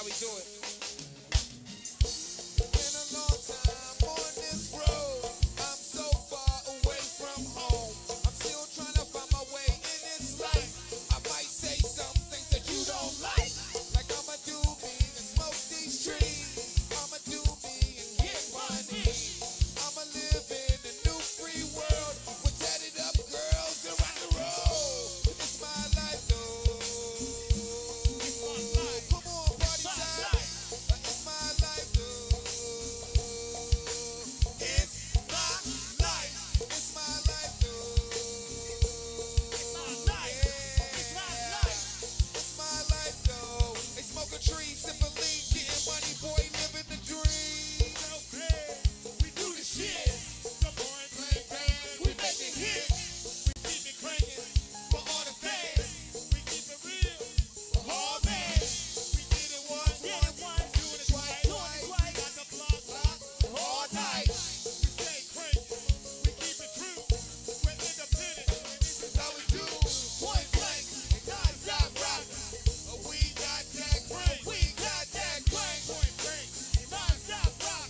how we do it. It's been a long time on this road. I'm so far away from home. I'm still trying to find my way in this life. I might say some things that you don't like I'ma do me and smoke these trees. I'ma do me and get money. I'ma live in a new free world with tatted up girls around the road. It's my life though. Come on, party time. It's my life though. It's my life. It's my life though. It's my life. It's my life. It's my life though. They smoke a tree, sip a lean, getting money, boy, living the dream. So bad, we do the shit. The boy play band, we make it hit. We keep it cranking for all the fans. We keep it real for all men. We did it once, do it twice. Got the block locked all night. We stay cranking, we keep it true. We're independent, and this is how we do. Point blank, and non-stop rock. We got that crank, we got that crank. Point blank, and non-stop rock.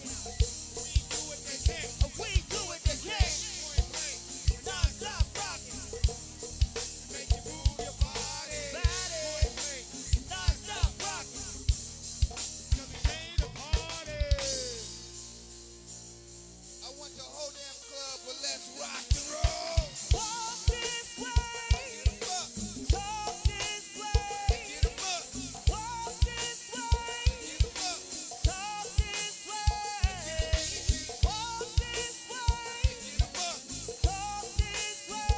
We do what they can, we do what they can. Point blank, and non-stop rocking. Make you move your body. Point blank, and non-stop rocking. 'Cause we made a party. I want the whole damn club, but let's rock and roll. Walk this way, Get 'em up, talk this way. get 'em up, Walk this way, get 'em up, talk this way. Walk this way, get 'em up, talk this way.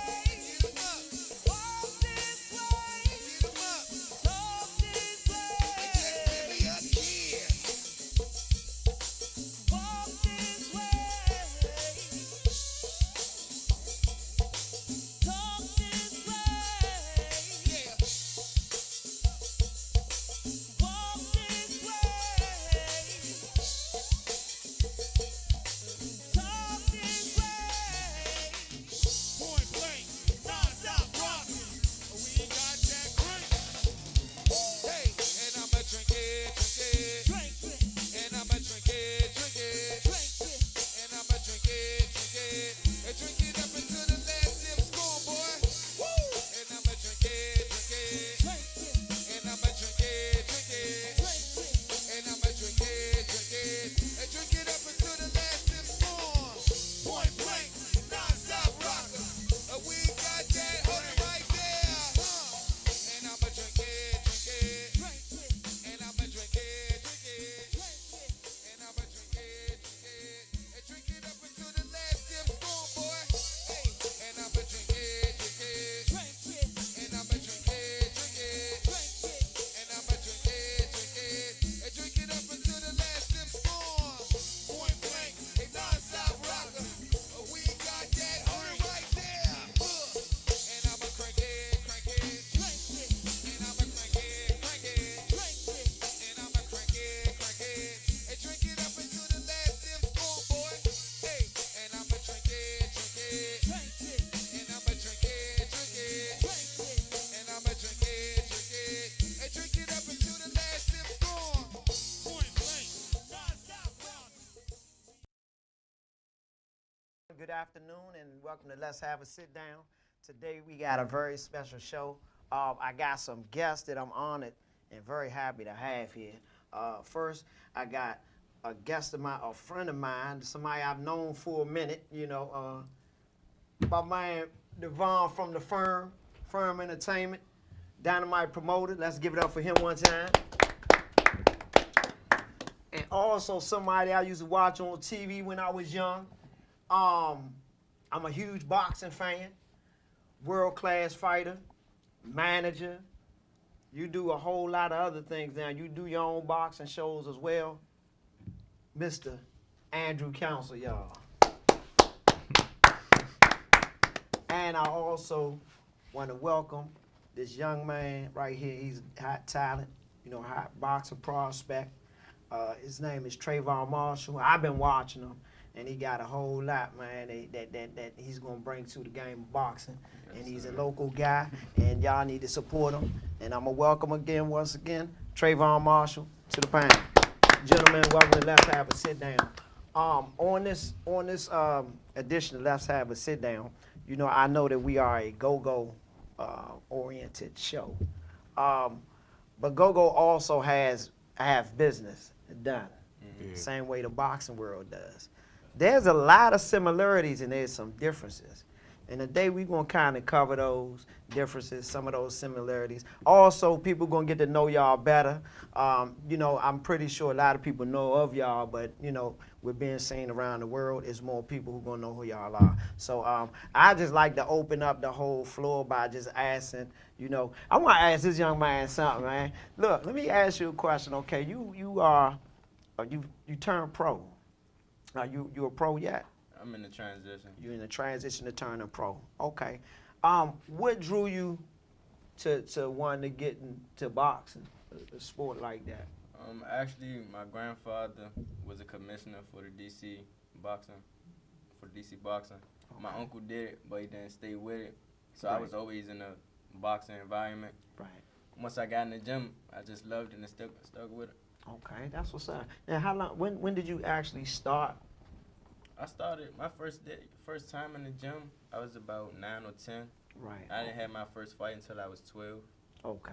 get 'em up, Walk this way, get 'em up. talk this And just give way. me a kiss. Walk this way, talk this way. Yeah. Walk this way, talk this way. Point blank, non-stop rocking. We got that crank. Hey, and I'ma drink it. Drink it, And I'ma drink it. drink it, And I'ma drink it. And drink it up until the last sip's gone, boy. Woo! And I'ma drink it. drink it, And I'ma drink it. drink it. And I'ma drink it. And drink it up until the last sip's gone. Point blank, non-stop rocker. We got that, hold it right there. And I'ma drink it. Drink it, And I'ma drink it. drink it. And I'ma drink it. And drink it up until the last sip's gone, boy. Hey, and I'ma drink it. Drink it, And I'ma drink it. drink it. And I'ma drink it. And drink it up until the last sip's gone. Point blank, a non-stop rocker. We got that, hold it right there. And I'ma crank it. Drink it, And I'ma crank it. drink it. And I'ma crank it. And drink it up until the last sip's gone, boy. Hey, and I'ma drink it. Drink it, And I'ma drink it. drink it. And I'ma drink it. And drink it up until the last sip's gone. Point blank. Non-stop rock. Good afternoon and welcome to Let's Have a Sit Down. Today we got a very special show. I got some guests that I'm honored and very happy to have here. First, I got a guest of mine, a friend of mine, somebody I've known for a minute, my man Devon from the Firm Entertainment, Dynamite Promoter. Let's give it up for him one time. And also somebody I used to watch on TV when I was young. I'm a huge boxing fan, world-class fighter, manager. You do a whole lot of other things now. You do your own boxing shows as well. Mr. Andrew Council, y'all. And I also want to welcome this young man right here. He's hot talent, hot boxing prospect. His name is Trayvon Marshall. I've been watching him, and he got a whole lot, man, that he's going to bring to the game of boxing. Yes, and he's a local guy, and y'all need to support him. And I'm going to welcome again, once again, Trayvon Marshall. to the panel. Gentlemen, welcome to Let's Have a Sit Down. On this edition of Let's Have a Sit Down, you know, I know that we are a go-go oriented show. But go-go also have business done. Same way the boxing world does. There's a lot of similarities and there's some differences. And today we're going to kind of cover those differences, some of those similarities. Also, people going to get to know y'all better. You know, I'm pretty sure a lot of people know of y'all, but, you know, we're being seen around the world. There's more people who going to know who y'all are. So I just like to open up the whole floor by just asking, you know, I want to ask this young man something, man. Look, let me ask you a question, okay? You turned pro. Are you a pro yet? I'm in the transition. You're in the transition to turning pro. Okay. What drew you to want to get into boxing, a sport like that? Actually, my grandfather was a commissioner for the DC boxing. My uncle did it, but he didn't stay with it. So I was always in a boxing environment. Right. Once I got in the gym, I just loved it and stuck with it. Okay, that's what's up. Now, how long? When did you actually start? I started my first time in the gym. I was about 9 or 10. Right. I didn't have my first fight until I was 12. Okay,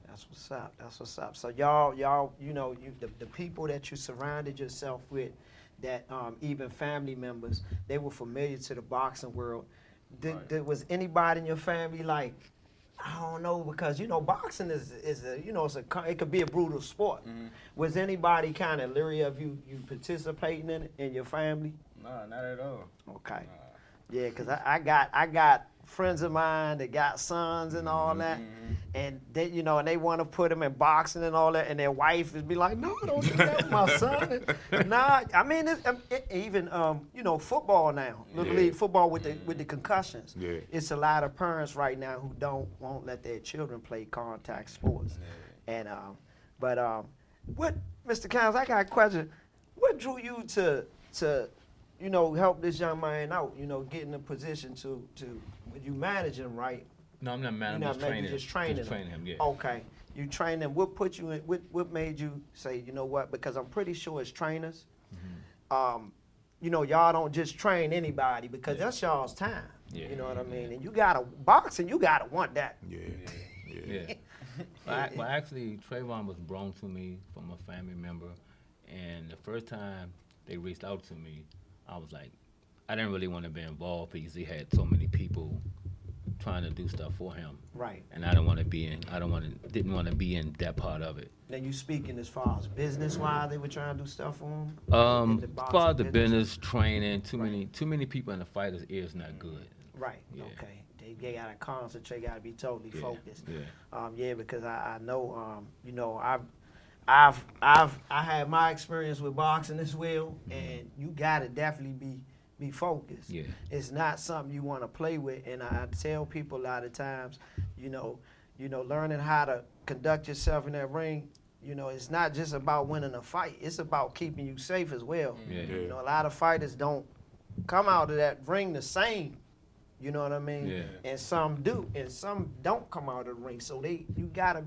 that's what's up. That's what's up. So y'all, you know, the people that you surrounded yourself with, that even family members, they were familiar to the boxing world. Was anybody in your family like, I don't know, because you know boxing is a, you know, it could be a brutal sport. Mm-hmm. Was anybody kind of leery of you participating in it in your family? No, not at all. Okay. Yeah, because I got friends of mine that got sons and all that, and they, you know, and they want to put them in boxing and all that, and their wife would be like, no, don't do that with my son. Nah, I mean, even you know, football now, little league football with the concussions. Yeah. It's a lot of parents right now who won't let their children play contact sports, and what, Mr. Counts, I got a question. What drew you to you know, help this young man out, you know, get in a position to you manage him, right? No, I'm not mad. I'm You're just not training him. just training Just training him, yeah. Okay. You train him. What put you in, what made you say, you know what, because I'm pretty sure as trainers, you know, y'all don't just train anybody because that's y'all's time. Yeah. You know what I mean? And you gotta, boxing, you gotta want that. Yeah. Well, actually, Trayvon was brought to me from a family member, and the first time they reached out to me, I was like, I didn't really want to be involved because he had so many people trying to do stuff for him. Right. And I didn't want to be in that part of it. Then you speaking as far as business-wise, they were trying to do stuff for him? As far as the business, training, too many people in the fighter's ear is not good. Right. Yeah. Okay. They gotta concentrate. Gotta be totally focused. Yeah. Yeah, because I know, you know, I had my experience with boxing as well, and you gotta definitely be focused. Yeah. It's not something you want to play with, and I tell people a lot of times, you know, learning how to conduct yourself in that ring. You know, it's not just about winning a fight. It's about keeping you safe as well. Yeah. You know, a lot of fighters don't come out of that ring the same. You know what I mean? Yeah. And some do, and some don't come out of the ring. So you gotta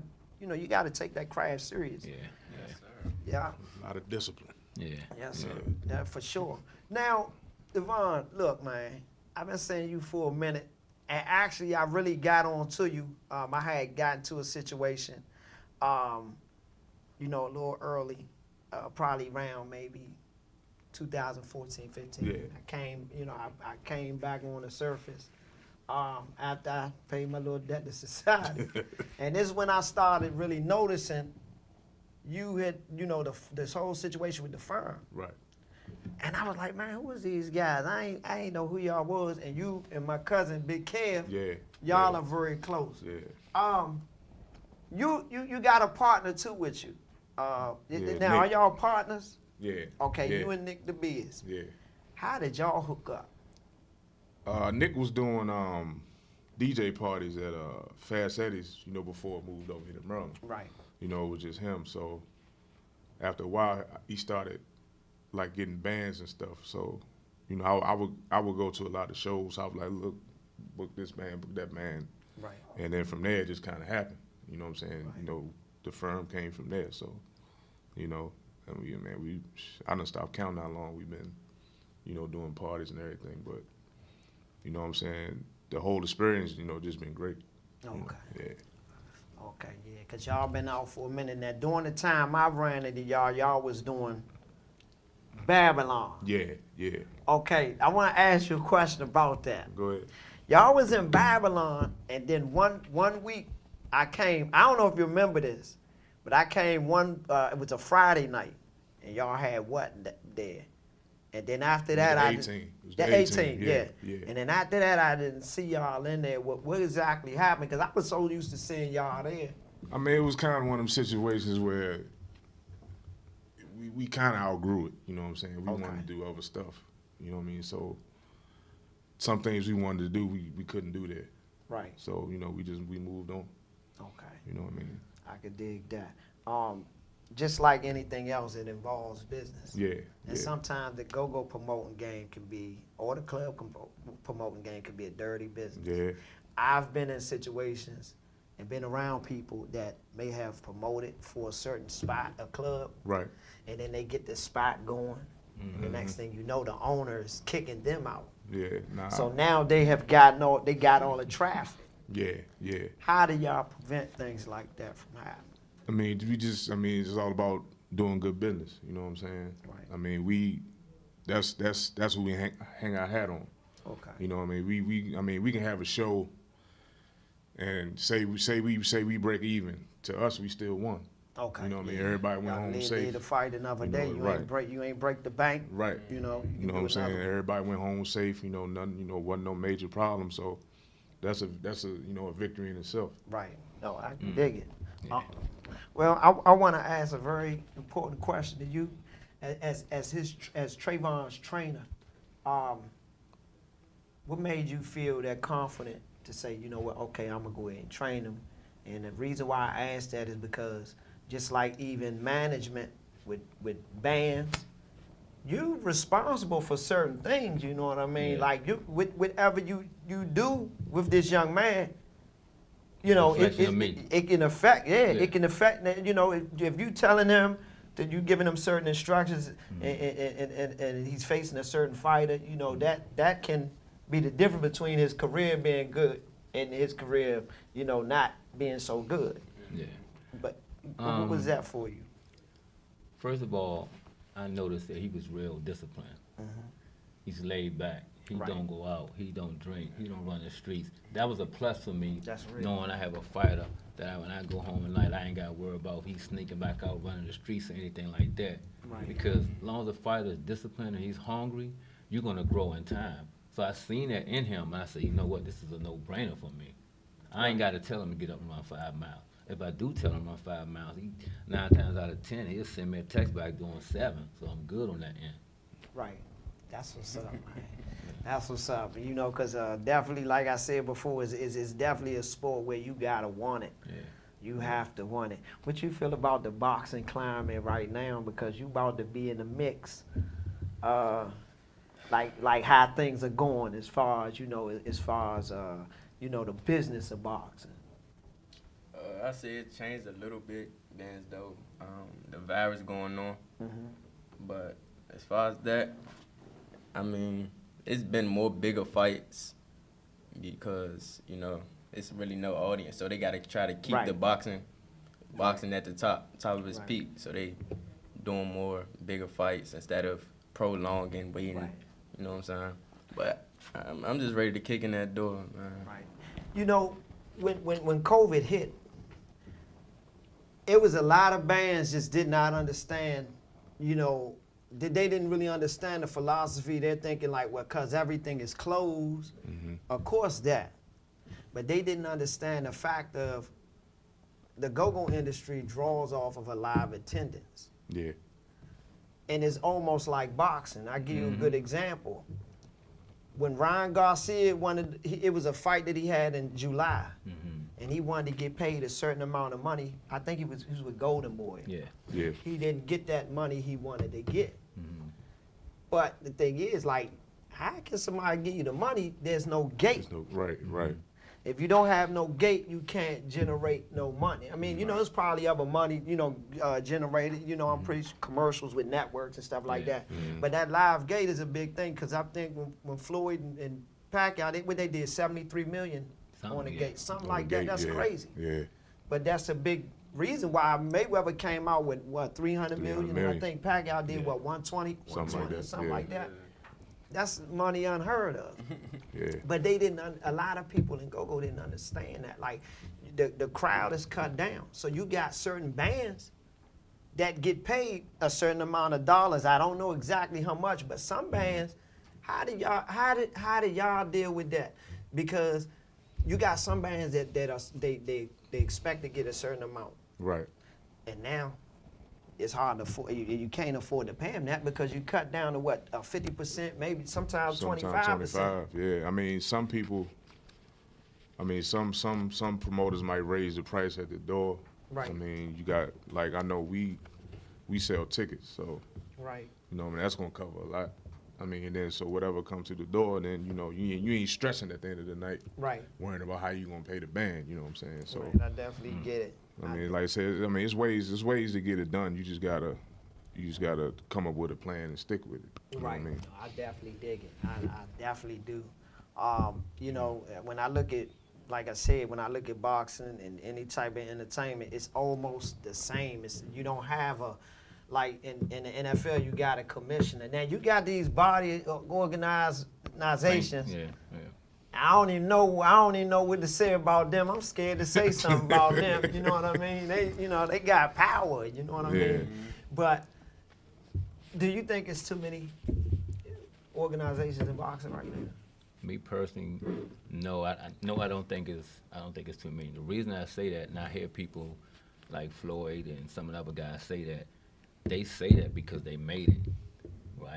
take that craft serious. Yeah. Yes, sir. Yeah. A lot of discipline. Yeah. Yes, sir. Yeah, for sure. Now, Devon, look, man, I've been saying you for a minute, and actually, I really got on to you. I had gotten to a situation, you know, a little early, probably around maybe 2014, 15. Yeah. I came back on the surface after I paid my little debt to society. And this is when I started really noticing you had, you know, this whole situation with the firm. Right. And I was like, man, who is these guys? I ain't know who y'all was. And you and my cousin, Big Kev, y'all are very close. Yeah. You got a partner too with you. Now, Nick. are y'all partners? Yeah. Okay, Yeah. you and Nick the Biz. Yeah. How did y'all hook up? Nick was doing DJ parties at Fast Eddie's, you know, before it moved over here to Maryland. Right. You know, it was just him. So after a while, he started like getting bands and stuff. So, you know, I would go to a lot of shows. I was like, look, book this band, book that band. Right. And then from there, it just kind of happened. You know what I'm saying? Right. You know, the firm came from there. So you know. And I done stopped counting how long we've been, you know, doing parties and everything. But, you know what I'm saying, the whole experience, you know, just been great. You know, Okay. yeah. Okay, yeah, because y'all been out for a minute now. During the time I ran into y'all was doing Babylon. Yeah, yeah. Okay, I want to ask you a question about that. Go ahead. Y'all was in Babylon, and then one week I came. I don't know if you remember this, but I came it was a Friday night, and y'all had what there? And then after that, the I 18. It was the the 18, 18, yeah. yeah. And then after that, I didn't see y'all in there. What exactly happened? Because I was so used to seeing y'all there. I mean, it was kind of one of them situations where we kind of outgrew it, you know what I'm saying? We Okay. wanted to do other stuff, you know what I mean? So some things we wanted to do, we couldn't do there. Right. So, you know, we moved on, Okay. you know what I mean? I could dig that. Just like anything else, it involves business. Yeah, And yeah. sometimes the go-go promoting game can be, or the club promoting game can be a dirty business. Yeah, I've been in situations and been around people that may have promoted for a certain spot, a club, right. and then they get the spot going. The next thing you know, the owner is kicking them out. Yeah, nah. So now they got all the traffic. Yeah, yeah. How do y'all prevent things like that from happening? I mean, it's all about doing good business, you know what I'm saying? Right. I mean, that's who we hang our hat on. Okay. You know what I mean? We can have a show and say we break even. To us, we still won. Okay. You know what I mean? yeah. Everybody went Y'all home need safe. to fight another You know, day. You right. ain't break the bank. Right. You know. You know what I'm do saying? another one. Everybody went home safe. You know, nothing. You know, wasn't no major problem. So that's a a victory in itself. Right. No, I can dig it. Well, I want to ask a very important question to you, as Trayvon's trainer. What made you feel that confident to say, you know what? Okay, I'm gonna go ahead and train him. And the reason why I asked that is because just like even management with bands, you responsible for certain things. You know what I mean? Yeah. Like you, whatever you do with this young man, you know, Reflection of me. it can affect. Yeah, Yeah. it can affect. You know, if you telling him that you giving him certain instructions, and he's facing a certain fighter, you know that can be the difference between his career being good and his career, you know, not being so good. Yeah. But what was that for you? First of all, I noticed that he was real disciplined. He's laid back. He Right. don't go out. He don't drink. He don't run the streets. That was a plus for me, That's real. knowing I have a fighter that when I go home at night, I ain't got to worry about if he's sneaking back out, running the streets or anything like that. Right. Because as long as the fighter is disciplined and he's hungry, you're going to grow in time. So I seen that in him, and I said, you know what, this is a no-brainer for me. I ain't got to tell him to get up and run 5 miles. If I do tell him to run 5 miles, 9 times out of 10, he'll send me a text back doing 7. So I'm good on that end. Right. That's what's up, man. That's what's up. You know, because definitely, like I said before, it's definitely a sport where you got to want it. Yeah. You have to want it. What you feel about the boxing climate right now? Because you about to be in the mix. Like how things are going as far as, you know, you know, the business of boxing. I say it changed a little bit, being as though the virus going on. But as far as that, I mean, it's been more bigger fights because, you know, it's really no audience. So they got to try to keep Right. the boxing at the top of its Right. peak. So they doing more bigger fights instead of prolonging, waiting. Right. You know what I'm saying? But I'm just ready to kick in that door, man. Right. You know, when COVID hit, it was a lot of bands just did not understand, you know, they didn't really understand the philosophy. They're thinking like, well, because everything is closed, of course that. But they didn't understand the fact of the go-go industry draws off of a live attendance. Yeah. And it's almost like boxing. I'll give you a good example. When Ryan Garcia it was a fight that he had in July, and he wanted to get paid a certain amount of money. I think he was with Golden Boy. Yeah. Yeah. He didn't get that money he wanted to get. But the thing is, like, how can somebody give you the money? There's no gate. Right. if you don't have no gate, you can't generate no money. I mean, you know, there's probably other money, you know, generated. You know, I'm pretty sure commercials with networks and stuff like that. But that live gate is a big thing because I think when Floyd and Pacquiao, they did 73 million on the gate, something like that. That's crazy. Yeah. But that's a big reason why Mayweather came out with what 300 million, and I think Pacquiao did what 120, something like that. That's money unheard of. But they didn't. A lot of people in go-go didn't understand that. Like the crowd is cut down, so you got certain bands that get paid a certain amount of dollars. I don't know exactly how much, but some bands. How did y'all deal with that? Because you got some bands they expect to get a certain amount. Right. And now it's hard to afford. You can't afford to pay them that because you cut down to what 50%, maybe sometimes 25%. Yeah. I mean, some people. I mean, some promoters might raise the price at the door. Right. I mean, you got like I know we sell tickets, so Right. you know, I mean, that's gonna cover a lot. I mean, and then so whatever comes to the door, then you know you ain't stressing at the end of the night, Right. worrying about how you gonna pay the band. You know what I'm saying? So Right. I definitely get it. I mean, like I said, I mean, it's ways to get it done. You just gotta come up with a plan and stick with it. You know what I mean? No, I definitely dig it. I definitely do. You know, when I look at, like I said, when I look at boxing and any type of entertainment, it's almost the same. You don't have a, like in the NFL, you got a commissioner. Now you got these body organizations. Yeah. I don't even know what to say about them. I'm scared to say something about them. You know what I mean? They got power. You know what I mean? But do you think it's too many organizations in boxing right now? Me personally, no. I don't think it's too many. The reason I say that, and I hear people like Floyd and some of the other guys say that, they say that because they made it.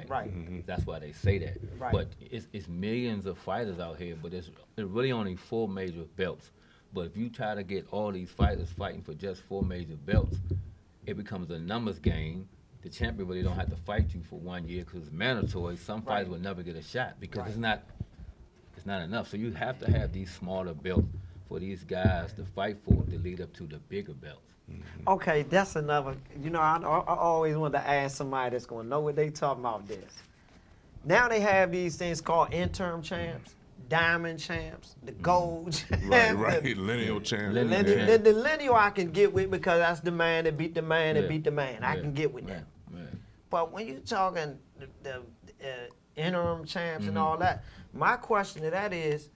Right. That's why they say that. Right. But it's millions of fighters out here, but it's really only 4 major belts. But if you try to get all these fighters fighting for just 4 major belts, it becomes a numbers game. The champion really don't have to fight you for 1 year because it's mandatory. Some fighters will never get a shot because it's not enough. So you have to have these smaller belts for these guys to fight for to lead up to the bigger belts. Okay, that's another. You know, I always want to ask somebody that's going to know what they talking about this. Now they have these things called interim champs, diamond champs, the gold champs. Right. Lineal champ. The lineal I can get with because that's the man that beat the man that beat the man. I can get with that. But when you're talking the interim champs and all that, my question to that is,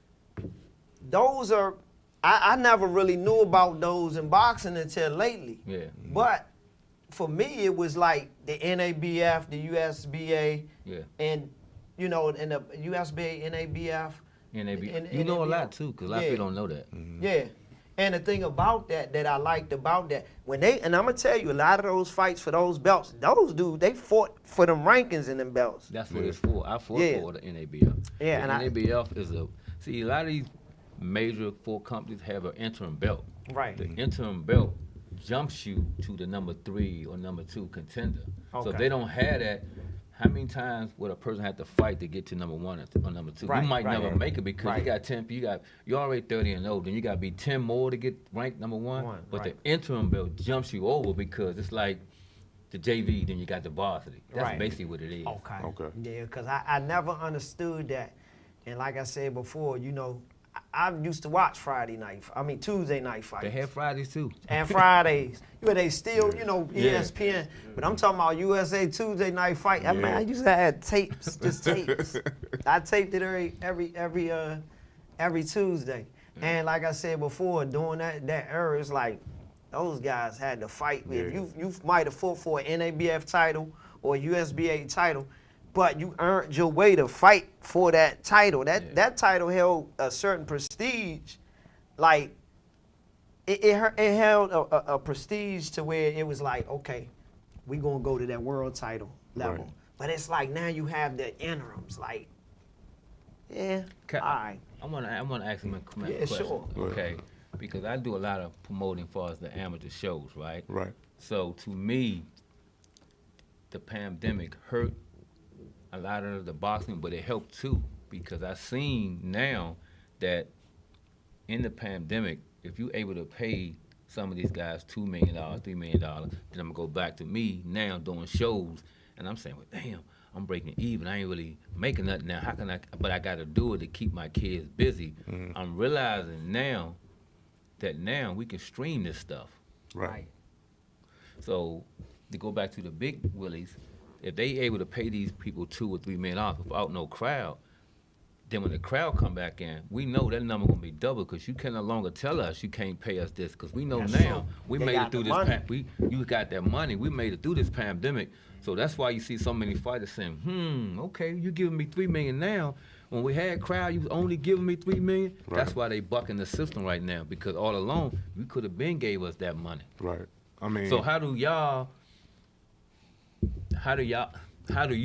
those are. I never really knew about those in boxing until lately. Yeah. But for me, it was like the NABF, the USBA, and you know, and the USBA, NABF. You know a lot too, because a lot of people don't know that. Yeah. And the thing about that I liked about that, and I'm gonna tell you, a lot of those fights for those belts, those dudes, they fought for them rankings in them belts. That's what it's for. I fought for the NABF. Yeah, the NABF is a lot of these major 4 companies have an interim belt. Right. The interim belt jumps you to the number 3 or number 2 contender. So if they don't have that, how many times would a person have to fight to get to number 1 or number 2? You might never make it because you got 10. You're already 30-0. Then you got to be 10 more to get ranked number 1. But the interim belt jumps you over because it's like the JV. Then you got the varsity. That's basically what it is. Okay. Yeah, because I never understood that, and like I said before, you know. I used to watch Tuesday night fights. They have Fridays too. And Fridays. But they still, you know, ESPN. But I'm talking about USA Tuesday night fight. I mean, I used to have tapes, just tapes. I taped it every Tuesday. And like I said before, during that era, it's like those guys had to fight. If you might have fought for an NABF title or a USBA title, but you earned your way to fight for that title. That title held a certain prestige. Like, it held a prestige to where it was like, okay, we going to go to that world title level. But it's like now you have the interims. Like, all right. I want to ask him a question. Yeah, sure. Okay, because I do a lot of promoting as far as the amateur shows, right? Right. So to me, the pandemic hurt a lot of the boxing, but it helped too because I seen now that in the pandemic, if you able to pay some of these guys $2 million, $3 million, then I'm gonna go back to me now doing shows, and I'm saying, well, damn, I'm breaking even. I ain't really making nothing now. How can I? But I got to do it to keep my kids busy. I'm realizing now that now we can stream this stuff. Right. So to go back to the big willies, if they able to pay these people $2 or $3 million without no crowd, then when the crowd come back in, we know that number gonna be double because you can no longer tell us you can't pay us this because we know That's now true. we They made got it through the this. money. You got that money. We made it through this pandemic, so that's why you see so many fighters saying, okay, you giving me $3 million now. When we had crowd, you was only giving me $3 million. Right. That's why they bucking the system right now because all along you could have been gave us that money. Right. I mean, So how do you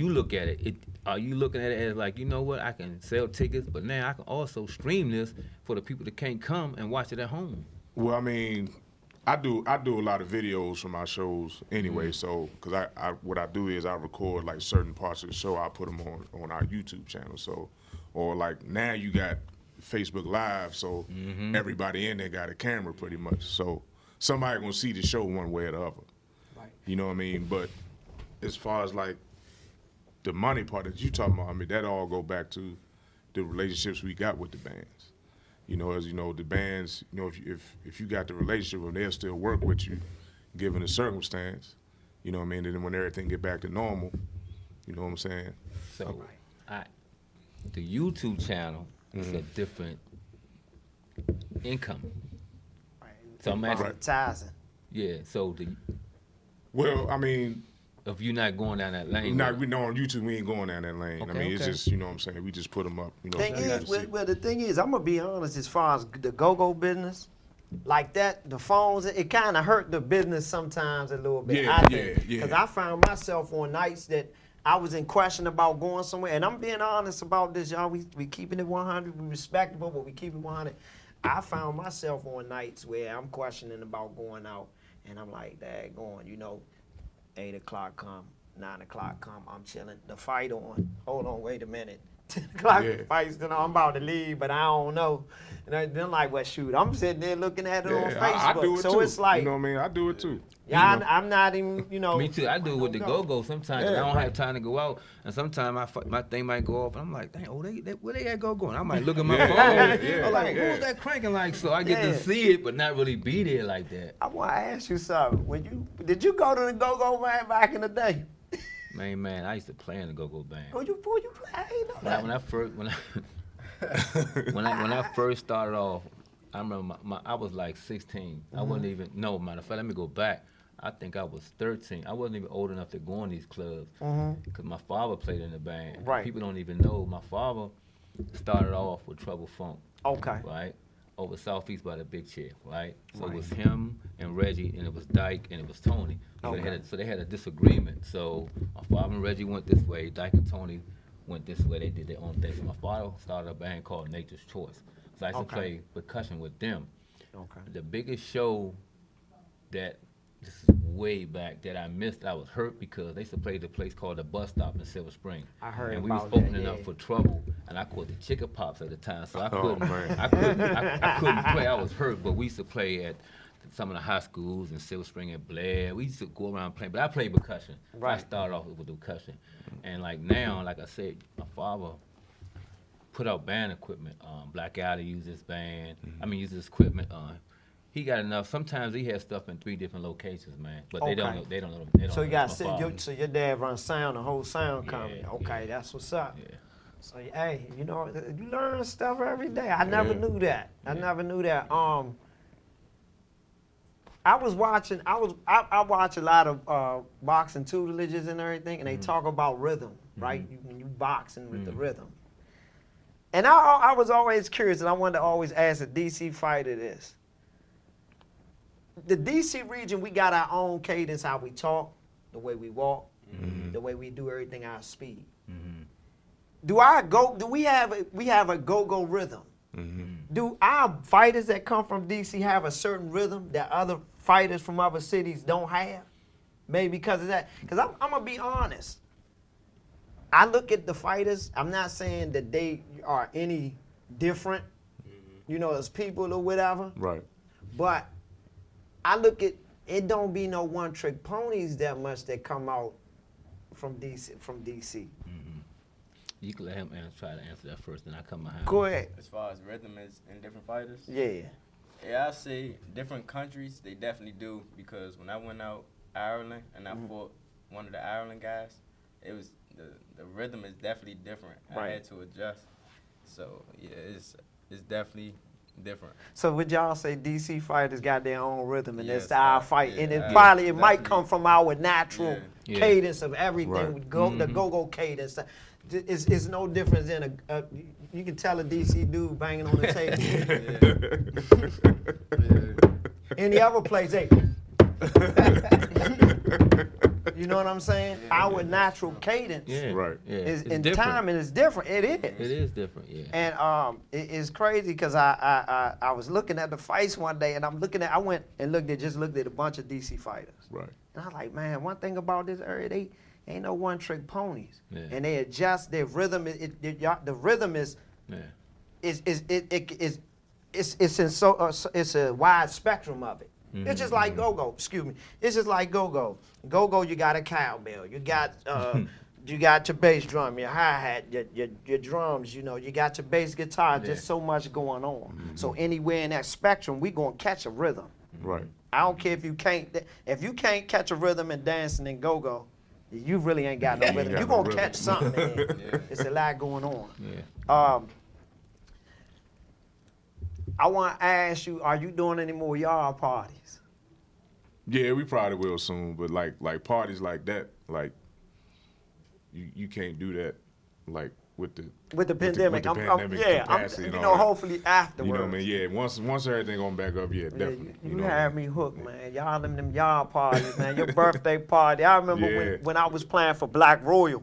look at it? Are you looking at it as like, you know what, I can sell tickets, but now I can also stream this for the people that can't come and watch it at home? well, I mean, I do a lot of videos for my shows anyway. So, cause I what I do is I record like certain parts of the show. I put them on our YouTube channel. So, or like now you got Facebook Live, so everybody in there got a camera pretty much. So somebody gonna see the show one way or the other. Right. You know what I mean? But as far as like the money part that you talking about, I mean, that all go back to the relationships we got with the bands. You know, as you know, the bands, you know, if you got the relationship with them, they'll still work with you, given the circumstance. You know what I mean? And then when everything get back to normal, you know what I'm saying? So the YouTube channel is a different income. Right. So I'm asking, Advertising. yeah, so Well, I mean, if you're not going down that lane, we know on YouTube we ain't going down that lane. I Okay, mean, it's okay. just, you know what I'm saying? We just put them up. You know what Thing I'm saying? is, well, the thing is, I'm gonna be honest. As far as the go-go business, like that, the phones, it kind of hurt the business sometimes a little bit. Yeah, I think, yeah. because I found myself on nights that I was in question about going somewhere, and I'm being honest about this, y'all. We keeping it 100, we respectable, but we keep it 100. I found myself on nights where I'm questioning about going out, and I'm like, dad, going, you know, 8 o'clock come. 9 o'clock come, I'm chilling. The fight on. Hold on, wait a minute. 10 o'clock, Yeah. the fight's done. I'm about to leave, but I don't know. And then like, well, shoot, I'm sitting there looking at it on Yeah, Facebook. I do it so too. it's like, you know what I mean? I do it too. yeah, You know? I'm not even, you know. me too. I do it with the go-go sometimes. 'Cause Yeah, I don't right. have time to go out, and sometimes my thing might go off, and I'm like, dang, where they at go-go? And I might look at my Yeah, phone. yeah, I'm like, yeah. who's that cranking like? So I get Yeah. to see it, but not really be there like that. I want to ask you something. Did you go to the go-go man back in the day? Man, I used to play in the go-go band. Who you play? I ain't know that. When I first started off, I remember I was like 16. I wasn't even, no, matter of fact, let me go back. I think I was 13. I wasn't even old enough to go in these clubs because my father played in the band. Right. People don't even know my father started off with Trouble Funk, Okay. right? Over Southeast by the Big Chair, right? So it was him and Reggie, and it was Dyke, and it was Tony. So, Okay. they had a disagreement. So my father and Reggie went this way, Dyke and Tony went this way. They did their own thing. So my father started a band called Nature's Choice. So I used to play percussion with them. Okay. The biggest show that, this is way back, that I missed, I was hurt because they used to play the place called the Bus Stop in Silver Spring. I heard and we about was that, opening up yeah. for Trouble, and I caught the Chicken Pops at the time, so I Oh, couldn't, man. I couldn't play. I was hurt, but we used to play at some of the high schools in Silver Spring and Blair. We used to go around playing, but I played percussion. I Right. started off with the percussion, and like now, like I said, my father put out band equipment. Black Alley used this band. I mean, used this equipment. He got enough. Sometimes he has stuff in 3 different locations, man. But they don't Okay. know. They don't So you know got it's my father. so your dad runs sound, the whole sound Yeah, company. Okay, yeah. that's what's up. Yeah. So hey, you know, you learn stuff every day. I never Yeah. knew that. I never knew that. I was watching. I watch a lot of boxing tutelages and everything, and they talk about rhythm, right? When you boxing with the rhythm. And I was always curious, and I wanted to always ask a DC fighter this. The DC region, we got our own cadence, how we talk, the way we walk, the way we do everything, our speed. Do we have a go-go rhythm? Do our fighters that come from DC have a certain rhythm that other fighters from other cities don't have? Maybe because of that. Because I'm going to be honest. I look at the fighters, I'm not saying that they are any different, you know, as people or whatever. Right. But I look at it. Don't be no one trick ponies that much that come out from DC. You can let him try to answer that first, then I come behind. Go ahead. As far as rhythm is in different fighters, Yeah. yeah, I say different countries they definitely do, because when I went out Ireland and I fought one of the Ireland guys, it was the rhythm is definitely different. I Right. had to adjust. So yeah, it's definitely different. So would y'all say DC fighters got their own rhythm and their Yes, style fight, yeah, and it yeah, probably it might definitely. come from our natural Yeah. Yeah. cadence of everything. Right. With the go-go cadence. It's no difference than you can tell a DC dude banging on the table. Any other place, hey. You know what I'm saying? Our natural cadence Yeah. Right. Yeah. is It's in different. time and it's different. It is. It is different, yeah. And it's crazy because I was looking at the fights one day, and I went and looked at a bunch of DC fighters. Right. And I was like, man, one thing about this area, they ain't no one trick ponies. Yeah. And they adjust their rhythm. The rhythm is Yeah. it's a wide spectrum of it. It's just like go-go. Excuse me. It's just like go-go. Go-go, you got a cowbell. You got your bass drum, your hi-hat, your drums. You know, you got your bass guitar. Yeah. There's so much going on. So anywhere in that spectrum, we gonna catch a rhythm. Right. I don't care if you can't catch a rhythm and dancing and go-go, you really ain't got no rhythm. got You no gonna rhythm. catch something in there. Yeah. It's a lot going on. Yeah. I want to ask you, are you doing any more yard parties? Yeah, we probably will soon, but like parties like that, like you can't do that like with the Pandemic. with the pandemic capacity and you all know, that. hopefully afterwards. You know what I mean? Yeah, once everything going back up, yeah, Yeah, definitely. you know what I had mean? me hooked, man. Y'all them yard parties, man. Your birthday party. I remember Yeah. when I was playing for Black Royal.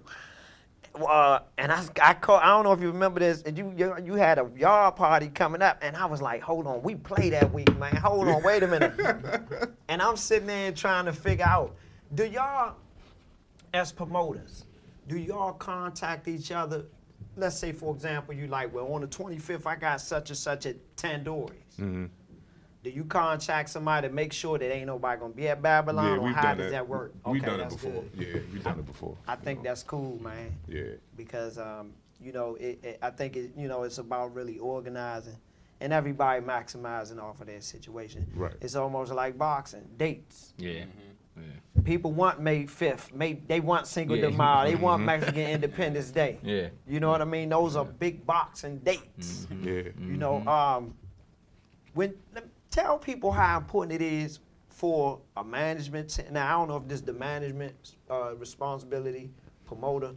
And I don't know if you remember this, and you had a yard party coming up, and I was like, hold on, we play that week, man. Hold on, wait a minute. And I'm sitting there trying to figure out, do y'all, as promoters, do y'all contact each other? Let's say, for example, you like, well, on the 25th, I got such and such at Tandoori's. Mm-hmm. Do you contact somebody to make sure that ain't nobody gonna be at Babylon, Yeah, or we've how done does that. that work? We've Okay, done it that's before. good. Yeah, we've done it before. I think that's cool, man. Yeah. Because you know, I think it's about really organizing and everybody maximizing off of their situation. Right. It's almost like boxing, dates. Yeah. Mm-hmm. Yeah. People want May 5th. They want Cinco de Yeah. Mayo. They want Mexican Independence Day. Yeah. You know what I mean? Those are big boxing dates. Yeah. You know, tell people how important it is for a management. Now, I don't know if this is the management responsibility, promoter,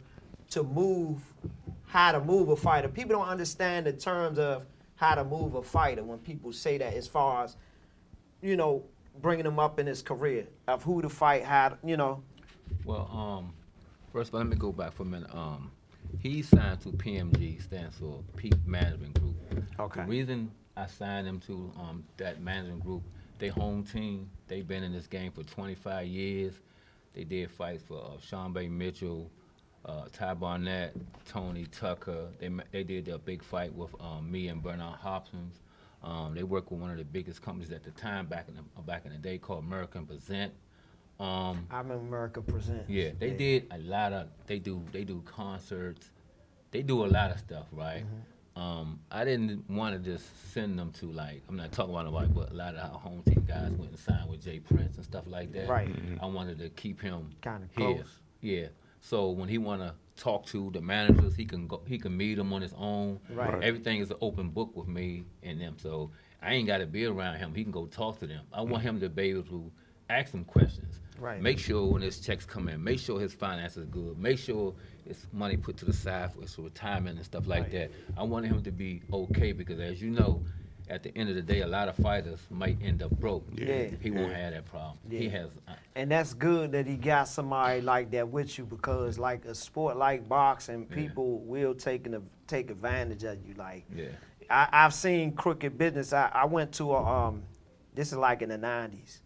how to move a fighter. People don't understand the terms of how to move a fighter when people say that, as far as, you know, bringing him up in his career, of who to fight, how to, you know. Well, first of all, let me go back for a minute. He signed to PMG, stands for Peak Management Group. Okay. The reason I signed him to that management group, they home team. They've been in this game for 25 years. They did fights for Sean Bay Mitchell, Ty Barnett, Tony Tucker. They did their big fight with me and Bernard Hopkins. They worked with one of the biggest companies at the time back in the day called American Present. I remember America Presents. Yeah, they did a lot of. They do concerts. They do a lot of stuff, right? I didn't want to just send them to, like, I'm not talking about nobody, but a lot of our home team guys went and signed with Jay Prince and stuff like that. Right. I wanted to keep him Kinda here. close. Yeah. So when he want to talk to the managers, he can meet them on his own. Right. Everything is an open book with me and them. So I ain't got to be around him. He can go talk to them. I want him to be able to ask them questions. Right. Make sure when his checks come in, make sure his finances good. Make sure his money put to the side for his retirement and stuff like that. I want him to be okay, because as you know, at the end of the day, a lot of fighters might end up broke. Yeah. He won't have that problem. Yeah. He has. And that's good that he got somebody like that with you, because like a sport like boxing, people will take advantage of you. Like, Yeah. I've seen crooked business. I went to a this is like in the 90s.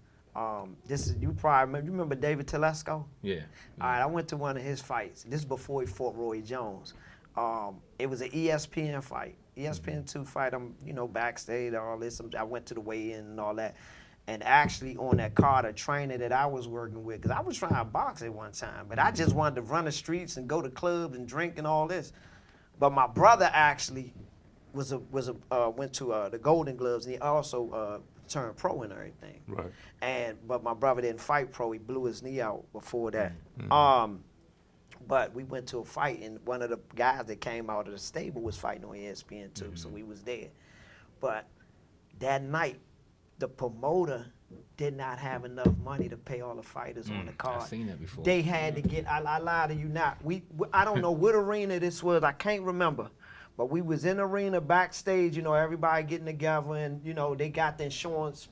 This is, you probably remember David Telesco? Yeah. All right, I went to one of his fights. This is before he fought Roy Jones. It was an ESPN fight. ESPN2 fight, I'm, backstage, all this. I went to the weigh-in and all that. And actually on that card, a trainer that I was working with, because I was trying to box at one time, but I just wanted to run the streets and go to clubs and drink and all this. But my brother actually went to the Golden Gloves, and he also turned pro and everything. Right. But my brother didn't fight pro. He blew his knee out before that. But we went to a fight, and one of the guys that came out of the stable was fighting on ESPN2, so we was there. But that night, the promoter did not have enough money to pay all the fighters on the card. I've seen that before. They had to get, I lie to you not, I don't know what arena this was, I can't remember. But we was in the arena backstage, everybody getting together, and, they got the insurance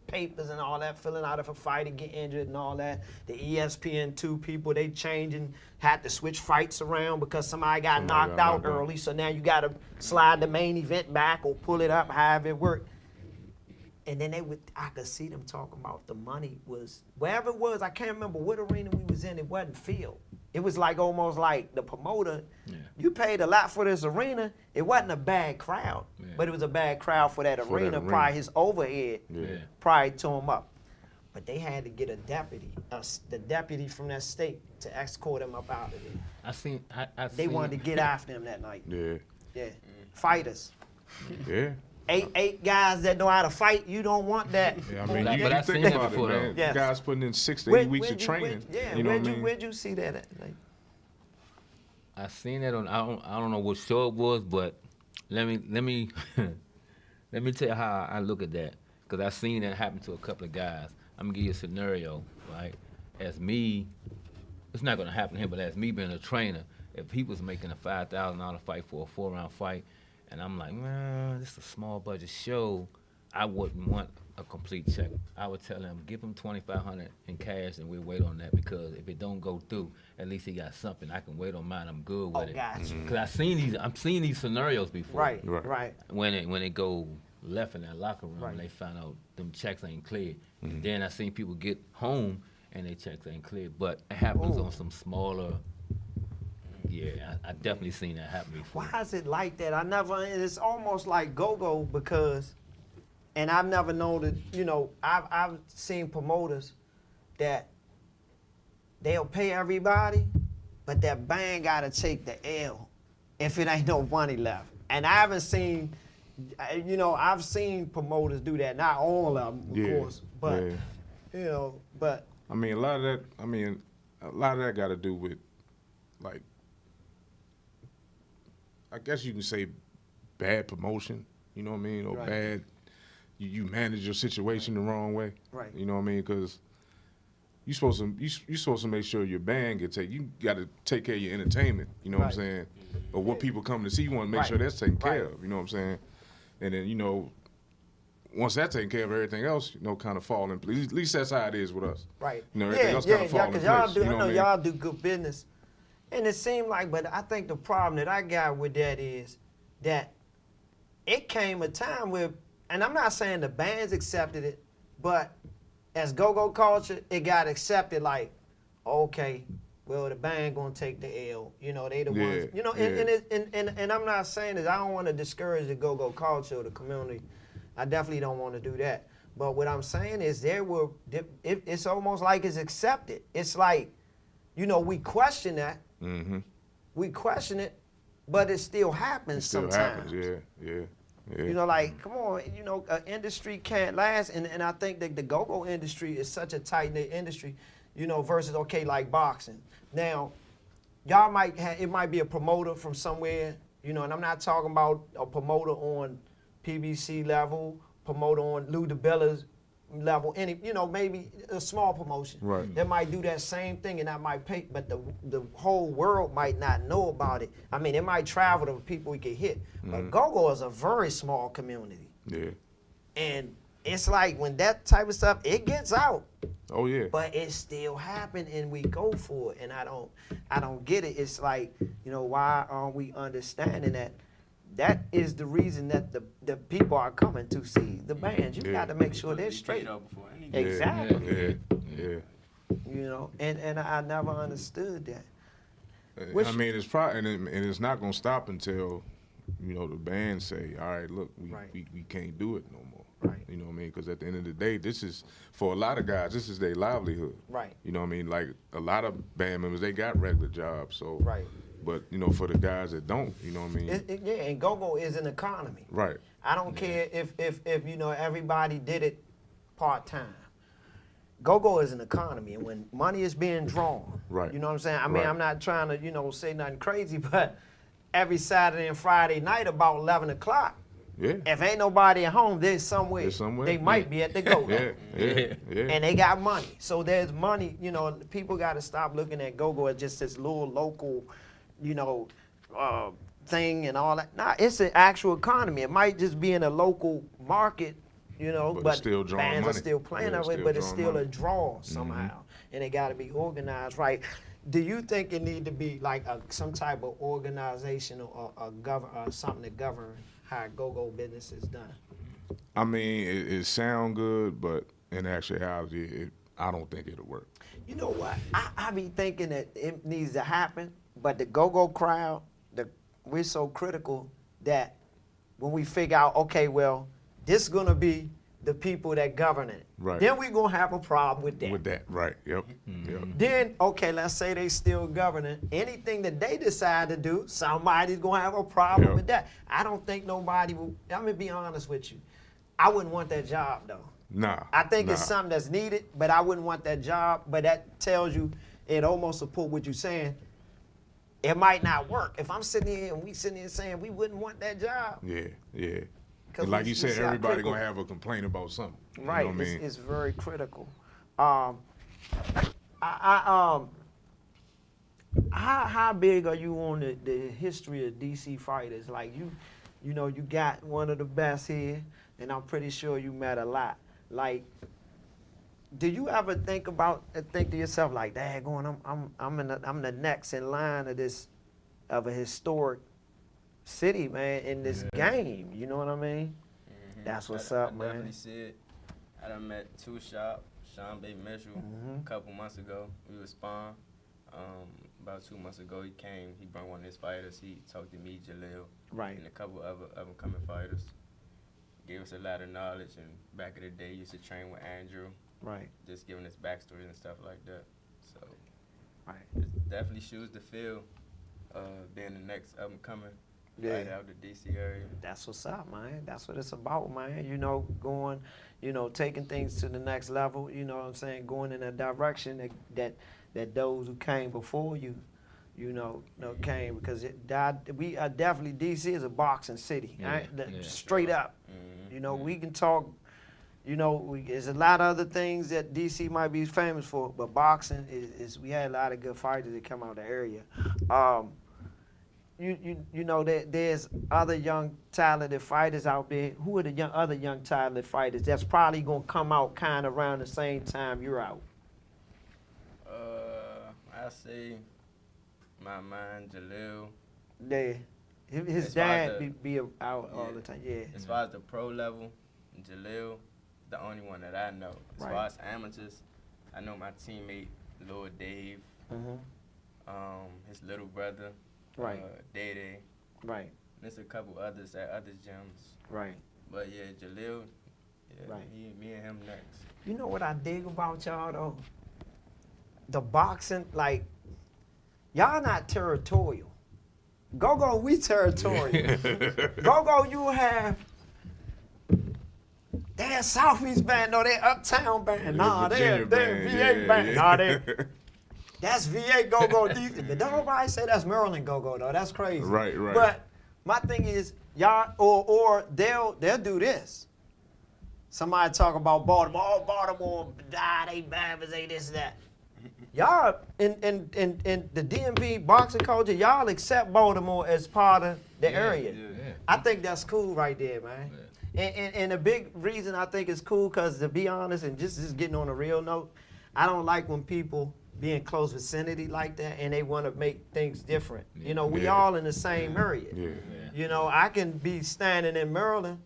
papers and all that, filling out if a fighter get injured and all that. The ESPN2 people, they changing, had to switch fights around because somebody got knocked out early, so now you got to slide the main event back or pull it up, however it worked. And then I could see them talking about the money was, wherever it was, I can't remember what arena we was in, it wasn't field. It was like almost like the promoter, you paid a lot for this arena. It wasn't a bad crowd, but it was a bad crowd for that arena. Probably his overhead probably tore him up. But they had to get a deputy, the deputy from that state to escort him up out of there. They wanted to get after him that night. Yeah. Fighters. Yeah. Eight guys that know how to fight, you don't want that. Yeah, I mean, But you I've think seen that about before, it, man. Yes. Guys putting in 6 to 8 weeks of training. You know what I mean? Where'd you see that at? Like, I seen it on. I don't know what show it was, but let me let me tell you how I look at that, because I seen that happen to a couple of guys. I'm gonna give you a scenario, right? As me, it's not gonna happen to him, but as me being a trainer, if he was making a $5,000 fight for a 4-round fight, and I'm like, man, this is a small budget show, I wouldn't want a complete check. I would tell him, give him $2,500 in cash, and we'll wait on that, because if it don't go through, at least he got something. I can wait on mine. I'm good with it. Gotcha. Cause I'm seeing these scenarios before. Right. When it go left in that locker room, they find out them checks ain't cleared. And then I seen people get home and their checks ain't cleared. But it happens on some smaller. Yeah, I definitely seen that happen before. Why is it like that? It's almost like go-go because, and I've never known that, I've seen promoters that they'll pay everybody, but that band gotta take the L if it ain't no money left. And I haven't seen, I've seen promoters do that. Not all of them, of course, but, but. I mean, a lot of that got to do with, like, I guess you can say bad promotion, you know what I mean? Or bad, you manage your situation the wrong way. Right. You know what I mean? Because you're supposed to make sure your band gets taken. You got to take care of your entertainment, you know what I'm saying? Or what people come to see, you want to make sure that's taken care of, you know what I'm saying? And then, once that's taken care of, everything else, kind of fall in place. At least that's how it is with us. Right. Everything else kind of fall in place. Y'all do, you know I know what y'all do good business. And it seemed like, but I think the problem that I got with that is that it came a time where, and I'm not saying the bands accepted it, but as go-go culture, it got accepted like, okay, well, the band gonna take the L. They the ones, and I'm not saying this, I don't want to discourage the go-go culture or the community. I definitely don't want to do that. But what I'm saying is it's almost like it's accepted. It's like, we question that. Mm-hmm. We question it, but it still happens sometimes. Happens, yeah. Like, come on, industry can't last. And I think that the go-go industry is such a tight-knit industry, versus, okay, like boxing. Now, y'all it might be a promoter from somewhere, and I'm not talking about a promoter on PBC level, promoter on Lou DiBella's level, maybe a small promotion that might do that same thing, and that might pay, but the whole world might not know about it. I mean, it might travel to people we can hit, but go-go is a very small community. Yeah. And it's like when that type of stuff, it gets out. Oh yeah. But it still happen, and we go for it, and I don't get it. It's like, why aren't we understanding that? That is the reason that the people are coming to see the bands. You got to make sure they're straight. Exactly. Yeah. And I never understood that. I mean, it's probably and it's not gonna stop until you know, the band say, all right, look, Right. we can't do it no more. Right. You know what I mean? Because at the end of the day, this is, for a lot of guys, this is their livelihood. Right. You know what I mean? Like, a lot of band members, they got regular jobs, so. Right. But, you know, for the guys that don't, you know what I mean? Yeah, and go-go is an economy. Right. I don't care if you know everybody did it part-time. Go-go is an economy, and when money is being drawn, Right. you know what I'm saying? I mean, Right. I'm not trying to, you know, say nothing crazy, but every Saturday and Friday night about 11 o'clock, Yeah. if ain't nobody at home, there's somewhere. There's somewhere, They might be at the go-go. Yeah. And they got money. So there's money, you know, people got to stop looking at go-go as just this little local, you know, thing and all that. Nah, it's an actual economy. It might just be in a local market, you know, But but it's still drawing bands money. are still playing Yeah, of it's it, still but it's drawing still money. a draw somehow. And it got to be organized right. Do you think it need to be like some type of organization or something to govern how go-go business is done? I mean, it sound good, but in actuality, I don't think it'll work. You know what? I be thinking that it needs to happen, but the go-go crowd, we're so critical that when we figure out, okay, well, this is gonna be the people that govern it. Right. Then we're gonna have a problem with that. With that, right? Yep. Yep. Then, okay, let's say they still governing. Anything that they decide to do, somebody's gonna have a problem Yep. with that. I don't think nobody will. I'm gonna be honest with you. I wouldn't want that job though. Nah. I think it's nah. something that's needed, but I wouldn't want that job. But that tells you, it almost support what you're saying. It might not work. If I'm sitting here and we sitting here saying we wouldn't want that job, Yeah. 'Cause And like we you said, sound everybody critical. gonna have a complaint about something. right? You know what I mean? It's very critical. How big are you on the history of DC fighters? Like you know, you got one of the best here, and I'm pretty sure you met a lot. Like, do you ever think to yourself like, "Daggone, I'm the next in line of a historic city, man, in this game." You know what I mean? That's what's up, I man. definitely see it. I done met Two Shop, Sean B. Mitchell, a couple months ago. We was spawn. About 2 months ago, he came. He brought one of his fighters. He talked to me, Jalil, Right. and a couple other up-and-coming fighters. Gave us a lot of knowledge. And back in the day, used to train with Andrew, Right. just giving us backstories and stuff like that. So Right. it's definitely shoes to fill, being the next up-and-coming fighter out of the DC area. That's what's up, man. That's what it's about, man. You know, going, you know, taking things to the next level. You know what I'm saying? Going in a direction that those who came before you, you know came, because we are definitely, DC is a boxing city, right? Straight up. You know, we can talk. You know, there's a lot of other things that DC might be famous for, but boxing is we had a lot of good fighters that come out of the area. You know, there's other young talented fighters out there. Who are the other young talented fighters that's probably gonna come out kind of around the same time you're out? I say my man, Jalil. Yeah, his As far as dad be out all the time. Yeah. As far as the pro level, Jalil, the only one that I know. As Right. far as amateurs, I know my teammate, Lord Dave, his little brother, Right. Day. Right. There's a couple others at other gyms. Right. But yeah, Jalil, Right. me and him next. You know what I dig about y'all though? The boxing, like, y'all not territorial. Go-go, we territorial. Go-go, you have, they're Southeast band, no, they're Uptown band. Nah, they're VA band. Nah, that's VA go-go. But don't nobody say that's Maryland go-go though. That's crazy. Right. But my thing is, y'all, or they'll do this. Somebody talk about Baltimore. Oh, Baltimore, they bad, they this, that. Y'all, in the DMV boxing culture, y'all accept Baltimore as part of the area. I think that's cool right there, man. And a big reason I think it's cool, because to be honest, and just getting on a real note, I don't like when people be in close vicinity like that and they want to make things different. You know, we all in the same area. You know, I can be standing in Maryland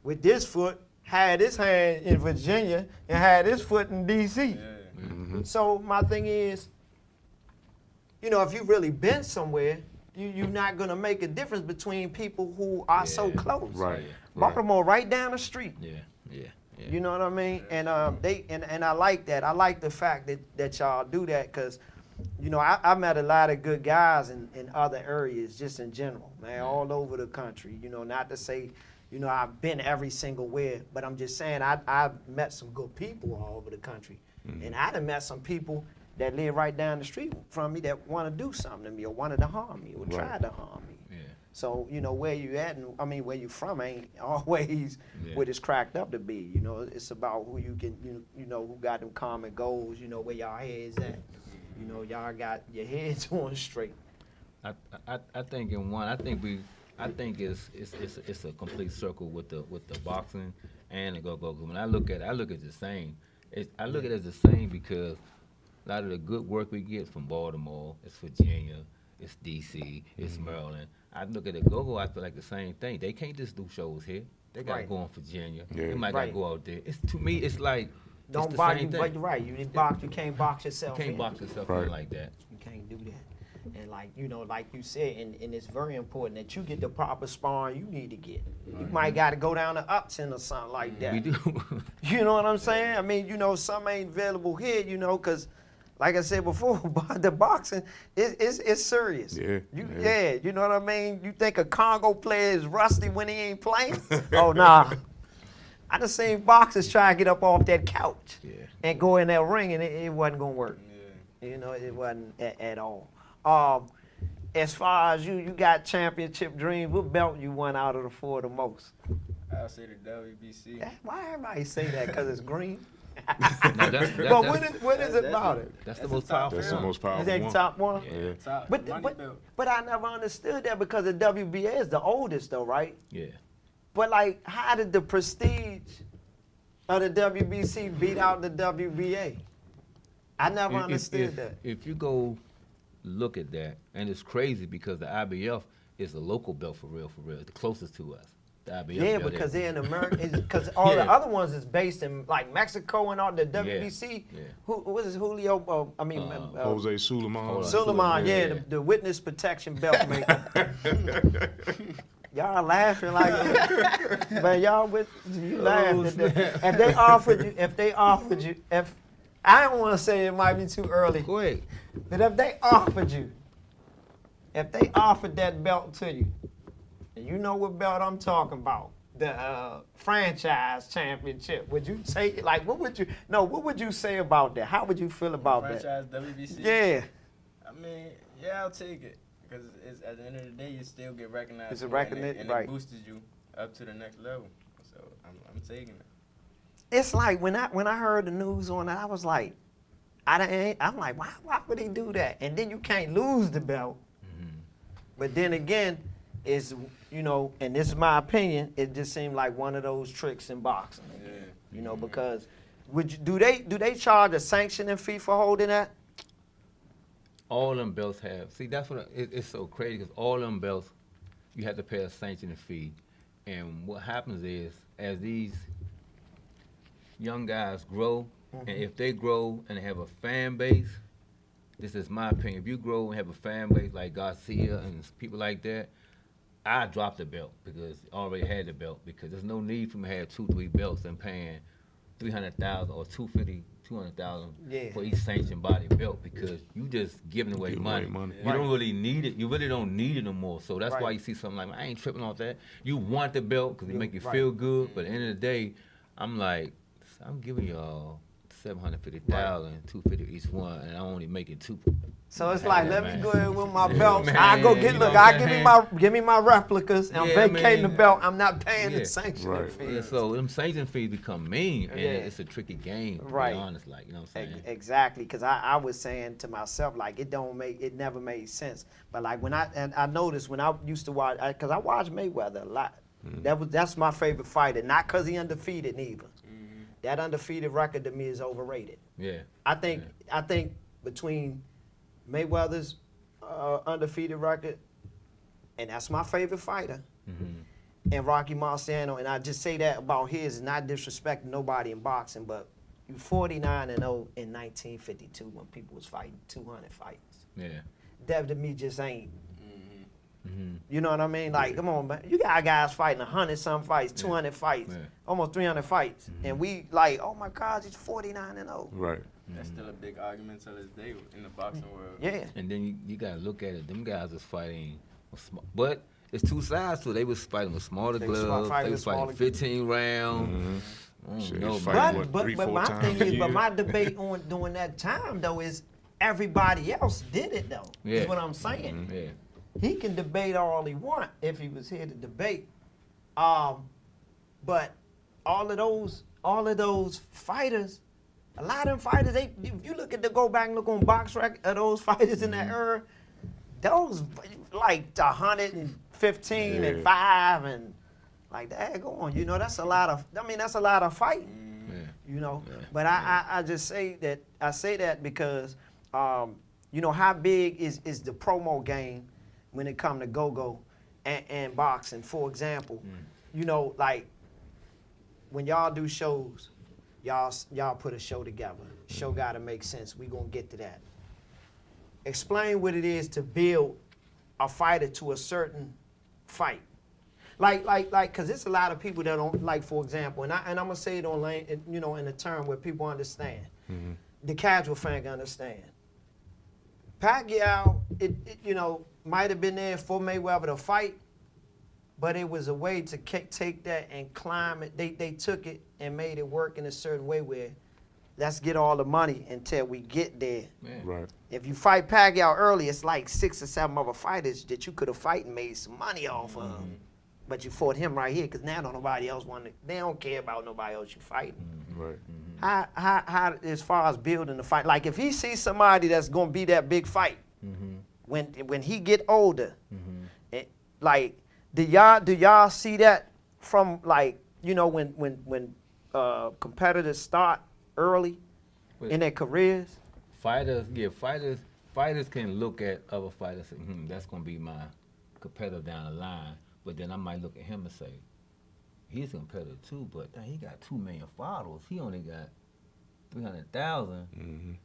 with this foot, had this hand in Virginia, and had this foot in DC. So my thing is, you know, if you really been somewhere, you're not gonna make a difference between people who are so Yeah. close. Right. Baltimore, right down the street. Yeah, yeah, yeah. You know what I mean? And I like that. I like the fact that y'all do that because, you know, I met a lot of good guys in other areas just in general, man, all over the country. You know, not to say, you know, I've been every single where, but I'm just saying I've met some good people all over the country. And I done met some people that live right down the street from me that want to do something to me or wanted to harm me or tried to harm me. Yeah. So, you know, where you at and, I mean, where you from ain't always Yeah. what it's cracked up to be. You know, it's about who you can, you know, who got them common goals, you know, where y'all heads at. You know, y'all got your heads on straight. I think in one, I think it's a complete circle with the boxing and the go-go. When I look at it, I look at the same. I look at it as the same because a lot of the good work we get from Baltimore, it's Virginia, it's DC, it's Maryland. I look at the go-go, I feel like the same thing. They can't just do shows here. They gotta Right. go in Virginia. Yeah. They might Right. gotta go out there. It's to me, it's like Don't it's the box same you, thing. but you're right. You box, you can't box yourself. You can't in. box yourself Right. in like that. You can't do that. And like, you know, like you said, and it's very important that you get the proper sparring you need to get. You might got to go down to Upton or something like that. We do. You know what I'm saying? I mean, you know, some ain't available here, you know, because like I said before, the boxing it's serious. Yeah, Yeah, you know what I mean? You think a Congo player is rusty when he ain't playing? Oh, nah. I done seen boxers try to get up off that couch Yeah. and go in that ring, and it wasn't going to work. Yeah. You know, it wasn't at all. As far as you got championship dreams, what belt you won out of the four the most? I'll say the WBC. Why everybody say that? Because it's green? No, that's But what is it that's about the- it? That's the That's most the top powerful That's the one. most Is powerful that one. top one? Yeah. Top But, money but, belt. but I never understood that because the WBA is the oldest though, right? Yeah. But like, how did the prestige of the WBC beat out the WBA? I never understood that. If you go look at that, and it's crazy because the IBF is a local belt for real, the closest to us. The IBF Yeah, belt because is. they're in America. Because all the Yeah. other ones is based in like Mexico and all the WBC. yeah. Who was this Julio? Jose Suleiman. Hold on. Suleiman. Yeah, Yeah. the witness protection belt maker. Y'all laughing like, man, y'all with you laughing. If they offered you, if I don't want to say it might be too early, Go ahead. but if they offered that belt to you, and you know what belt I'm talking about, the franchise championship, would you take it? Like, what would you say about that? How would you feel about that? Franchise WBC. Yeah, I mean, yeah, I'll take it because it's at the end of the day, you still get recognized. It's a for it, and recognition, it right. boosted you up to the next level. So I'm taking it. it's like when I heard the news on it, I was like, I'm like, why would he do that? And then you can't lose the belt. But then again, it's, you know, and this is my opinion, it just seemed like one of those tricks in boxing. Yeah. You know, because do they charge a sanctioning fee for holding that? All them belts have. See, that's what it's so crazy because all them belts, you have to pay a sanctioning fee, and what happens is as these young guys grow, and if they grow and have a fan base, this is my opinion. If you grow and have a fan base like Garcia and people like that, I drop the belt because I already had the belt because there's no need for me to have 2-3 belts and paying $300,000 or $200,000 Yeah. for each sanctioned body belt because you just giving away Giving money. away money. You don't really need it. You really don't need it no more. So that's why Right. you see something like, I ain't tripping off that. You want the belt because it make you Right. feel good, but at the end of the day, I'm like, I'm giving y'all $750,000, $250 each one, and I'm only making $2. So it's like, let me Man. go ahead with my belts. Man, I go get, you look, know I what give me I'm my give me my replicas, and I'm Yeah, vacating the man. belt. I'm not paying Yeah. the sanctioning Right. fee. Yeah, so them sanction fees become mean, and Yeah. it's a tricky game, to Right. be honest, like, you know what I'm saying? Exactly, because I was saying to myself, like, it never made sense. But like when I noticed when I used to watch, because I watched Mayweather a lot. That's my favorite fighter, not because he undefeated neither. That undefeated record to me is overrated. Yeah. I think between Mayweather's undefeated record, and that's my favorite fighter, and Rocky Marciano, and I just say that about his, not disrespecting nobody in boxing, but you 49-0 in 1952 when people was fighting 200 fights. Yeah. That to me just ain't. You know what I mean? Like, come on, man. You got guys fighting 100-some fights, 200 fights, Yeah. almost 300 fights. And we like, oh my God, he's 49-0. Right. That's still a big argument till this day in the boxing world. Yeah. And then you gotta look at it. Them guys was fighting, but it's two sides to it. They was fighting with smaller They was gloves. fighting They with was fighting smaller- 15 rounds. Shit, No, he's man. fighting, what, But 3-4 my times thing a is, but year? my debate on during that time though is everybody else did it though. Yeah. Is what I'm saying. Yeah. He can debate all he want if he was here to debate. But all of those fighters, a lot of them fighters, if you go back and look on box record of those fighters in that era, those like 115 and 5 and like that go on. You know, that's a lot of fighting. Yeah. You know, but I just say that because you know how big is the promo game when it come to go-go and boxing. For example, you know, like when y'all do shows, y'all put a show together. Show gotta make sense. We gonna get to that. Explain what it is to build a fighter to a certain fight. Like, cause it's a lot of people that don't like, for example, and I'm gonna say it on, you know, in a term where people understand. The casual fan can understand. Pacquiao, it you know, might have been there for Mayweather to fight, but it was a way to take that and climb it. They took it and made it work in a certain way where let's get all the money until we get there. Right. If you fight Pacquiao early, it's like 6 or 7 other fighters that you could have fight and made some money off of. But you fought him right here because now don't nobody else want to. They don't care about nobody else you fighting. Right. How as far as building the fight, like if he sees somebody that's gonna be that big fight, when he get older, like do y'all see that from like, you know, when competitors start early in their careers? Fighters can look at other fighters and say, that's gonna be my competitor down the line. But then I might look at him and say, he's a competitor too, but dang, he got 2 million followers. He only got 300,000.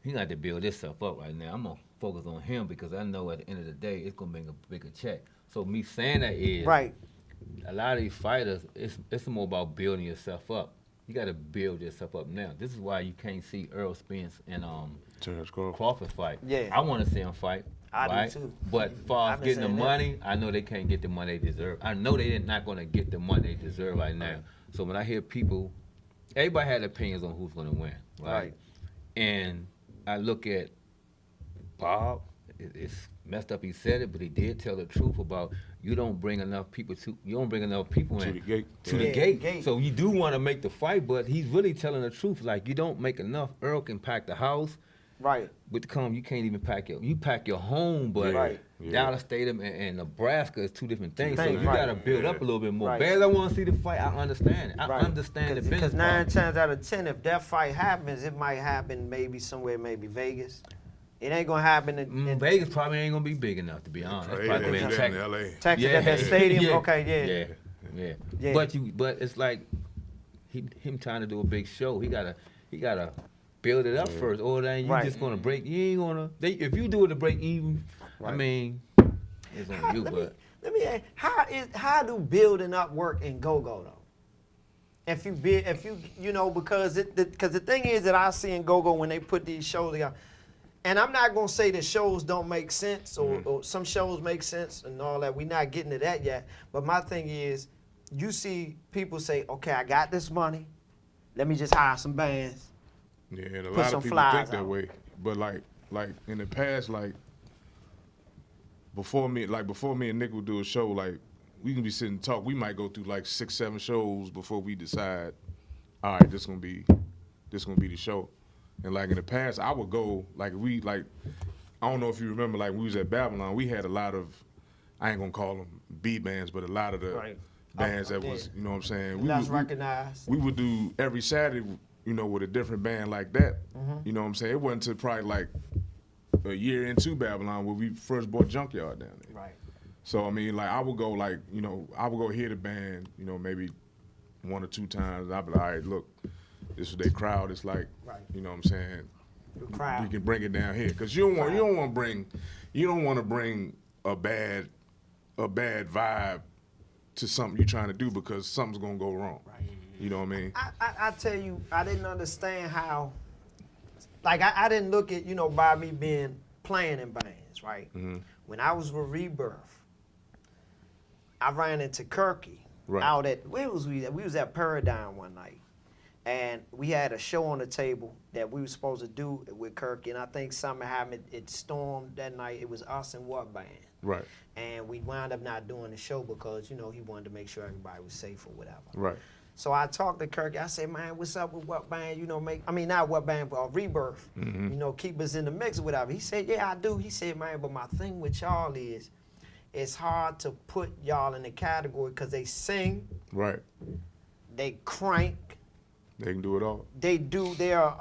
He got to build this stuff up right now. I'm gonna focus on him because I know at the end of the day it's gonna bring a bigger check. So me saying that is Right. a lot of these fighters, it's more about building yourself up. You got to build yourself up now. This is why you can't see Earl Spence and Terrence Crawford. Crawford fight. Yeah. I want to see him fight. I do right? too. But as far I've as been getting the saying that. money, I know they can't get the money they deserve. I know they're not going to get the money they deserve right now. So when I hear people, everybody had opinions on who's going to win, right? And I look at Bob. It's messed up. He said it, but he did tell the truth about you don't bring enough people in To the gate. to the gate. So you do want to make the fight, but he's really telling the truth. Like you don't make enough. Earl can pack the house. Right. With the you can't even pack you pack your home, but Right. Dallas Stadium and Nebraska is 2 different things. So Things, you right. got to build up a little bit more. Right. Bad as I want to see the fight, I understand it. I Right. understand the business. Because 9 part. times out of 10, if that fight happens, it might happen maybe somewhere, maybe Vegas. It ain't gonna happen in Vegas probably ain't gonna be big enough to be honest. It's probably Yeah, gonna be they in did that in Texas. LA. Texas at that stadium. Okay, Yeah. Yeah. But it's like him trying to do a big show. He gotta build it up first, or then you Right. just gonna break. You ain't gonna. If you do it to break even, I Right. mean, it's on you. But Let me ask, how do building up work in go-go though? If you know, because the thing is that I see in go-go when they put these shows together, and I'm not gonna say that shows don't make sense or some shows make sense and all that. We're not getting to that yet. But my thing is, you see people say, okay, I got this money, let me just hire some bands. Yeah, and a Put lot some of people flies think that out. way. But like in the past, like before me and Nick would do a show, like we can be sitting and talk. We might go through like 6, 7 shows before we decide, all right, this gonna be the show. And like in the past, I would go I don't know if you remember, like when we was at Babylon, we had a lot of, I ain't gonna call them B bands, but a lot of the Right. bands Up that was, there. you know what I'm saying. Less recognized. We would do every Saturday, you know, with a different band like that. You know what I'm saying? It wasn't until probably like a year into Babylon where we first bought Junkyard down there. Right. So I mean, like I would go hear the band, you know, maybe 1 or 2 times. And I'd be like, all right, look, this is their crowd. It's like, Right. you know what I'm saying? The crowd. We can bring it down here because you don't want to bring a bad vibe to something you're trying to do because something's gonna go wrong. Right. You know what I mean? I tell you, I didn't understand how, like, I didn't look at, by me being playing in bands, right? Mm-hmm. When I was with Rebirth, I ran into Kirky Right. out at, where was we at? We was at Paradigm one night. And we had a show on the table that we were supposed to do with Kirky, and I think something happened. It stormed that night. It was us and What Band. Right. And we wound up not doing the show because, he wanted to make sure everybody was safe or whatever. Right. So I talked to Kirk. I said, man, what's up with What Band? Not What Band, but Rebirth. Mm-hmm. Keep us in the mix or whatever. He said, yeah, I do. He said, man, but my thing with y'all is it's hard to put y'all in the category because they sing, Right. they crank, They can do it all. they do their,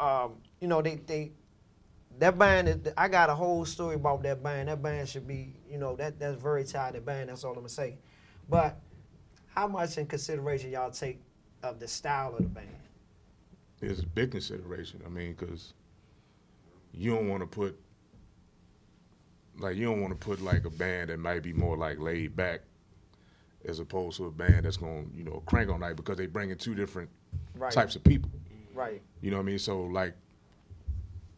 that band, I got a whole story about that band. That band should be, that's very talented band. That's all I'm going to say. But how much in consideration y'all take of the style of the band? It's a big consideration. I mean, because you don't want to put like a band that might be more like laid back as opposed to a band that's going to, crank all night because they bring in two different Right. types of people. Right. You know what I mean? So like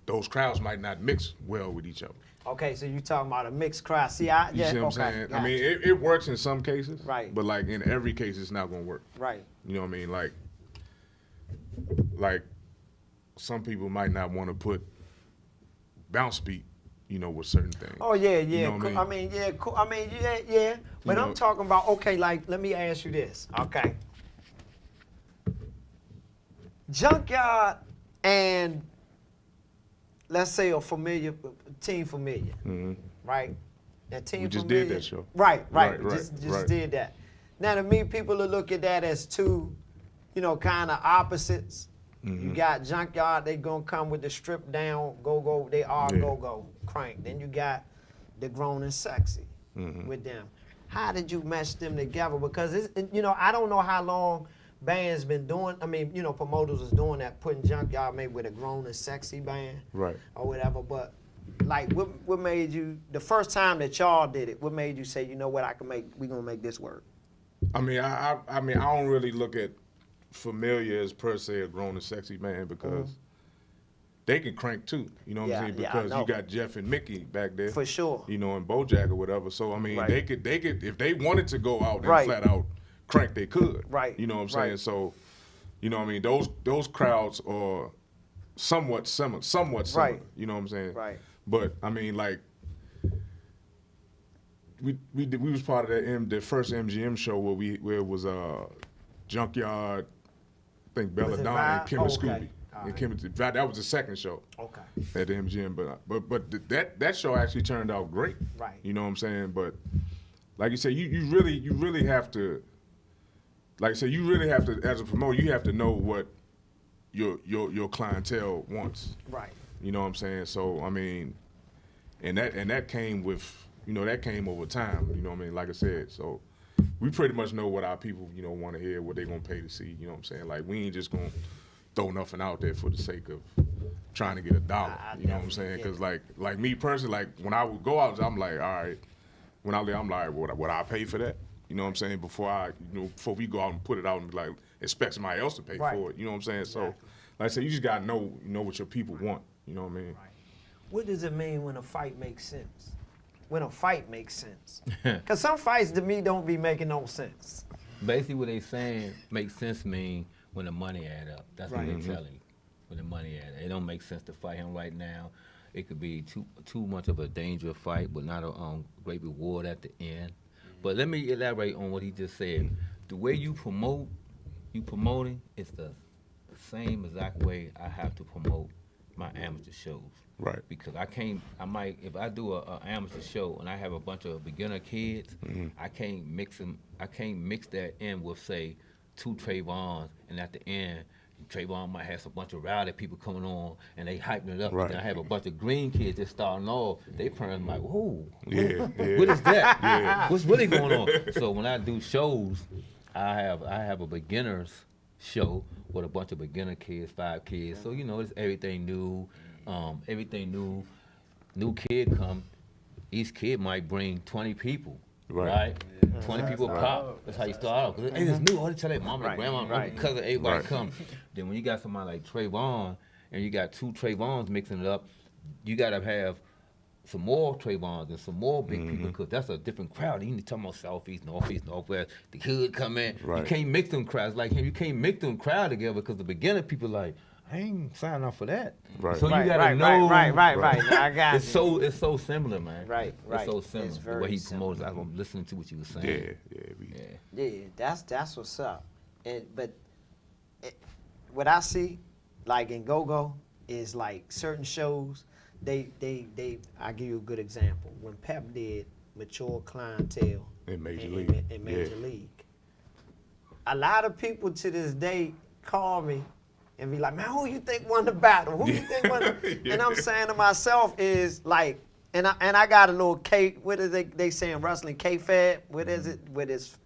those crowds might not mix well with each other. Okay, so you talking about a mixed crowd. See, You see what I'm saying? I mean, it works in some cases. Right. But like in every case, it's not going to work. Right. You know what I mean? Like some people might not want to put bounce beat, with certain things. Oh yeah, You yeah. know what I mean, yeah, cool. I mean, yeah. But I'm talking about, okay, like, let me ask you this. Okay. Junkyard and let's say a Team Familiar, right? That Team We just Familiar, did that show. Right. Right, Just right. did that. Now to me, people will look at that as two, kind of opposites. You got Junkyard, they gonna come with the stripped down go-go, they are Yeah. go-go, crank. Then you got the grown and sexy with them. How did you mesh them together? Because I don't know how long bands been doing, promoters was doing that, putting Junkyard maybe with a grown and sexy band. Right. Or whatever, but like what made you, the first time that y'all did it, what made you say, you know what, we gonna make this work? I mean, I don't really look at Familiar as per se a grown and sexy band because they can crank too. You know what I'm saying? Yeah, I Because know. you got Jeff and Mickey back there. For sure. And Bojack or whatever. So I mean, Right. they could if they wanted to go out and Right. flat out crank, they could. Right. You know what I'm saying? Right. So, those crowds are somewhat similar. Right. You know what I'm saying? Right. But I mean, like, we was part of the first MGM show where it was Junkyard, I think Was it Belladonna Vibe? and Kim Oh, and okay. Scooby. All And Kim and, that was the second show Okay. at the MGM. But that show actually turned out great. Right. You know what I'm saying? But like you said, you really have to, like I said, you really have to, as a promoter, you have to know what your clientele wants. Right. You know what I'm saying? So I mean, and that came with, that came over time. You know what I mean? Like I said, so we pretty much know what our people, want to hear, what they're gonna pay to see. You know what I'm saying? Like we ain't just gonna throw nothing out there for the sake of trying to get a dollar. You know what I'm saying? Because like me personally, like when I would go out, I'm like, all right. When I leave, I'm like, would I pay for that? You know what I'm saying? Before we go out and put it out and be like, expect somebody else to pay Right. for it. You know what I'm saying? Exactly. So, like I said, you just gotta know what your people want. You know what I mean? Right. What does it mean when a fight makes sense? When a fight makes sense? Because some fights to me don't be making no sense. Basically, what they saying makes sense mean when the money add up. That's Right. what they telling you. When the money add up, it don't make sense to fight him right now. It could be too much of a dangerous fight, but not a great reward at the end. But let me elaborate on what he just said. The way you promoting is the same exact way I have to promote my amateur shows. Right. Because if I do a amateur show and I have a bunch of beginner kids, I can't mix that in with, say, two Trayvons, and at the end, Trayvon might have a bunch of rowdy people coming on, and they hyping it up. Right. And I have a bunch of green kids just starting off. They praying like, whoa, Yeah. what is that? Yeah. What's really going on? So when I do shows, I have a beginners show with a bunch of beginner kids, 5 kids. So it's everything new, new kid come. each kid might bring 20 people. Right. Right? 20 people pop. That's how you start out. 'Cause hey, it's new. All they tell their mama, Right, grandma, right. cousin, everybody Right. come. Then when you got somebody like Trayvon, and you got 2 Trayvons mixing it up, you got to have some more Trayvons and some more big people, because that's a different crowd. You need to talk about Southeast, Northeast, Northwest. The hood come in. You Right. can't mix them crowds like him. You can't mix them crowd together, because the beginning people like, I ain't signing up for that. Right. So Right, you gotta right, know. right. I got It's so similar, man. Right. It's so similar. It's The very way he similar. promotes, I'm listening to what you were saying. Yeah. Yeah, that's what's up. But what I see, like in go-go, is like certain shows. They I give you a good example. When Pep did Mature Clientele In Major in- League. in Major League, a lot of people to this day call me and be like, man, who you think won the battle? Who you think won? And I'm saying to myself is like, and I got a little K. What is they saying wrestling K-Fab? What is it? What is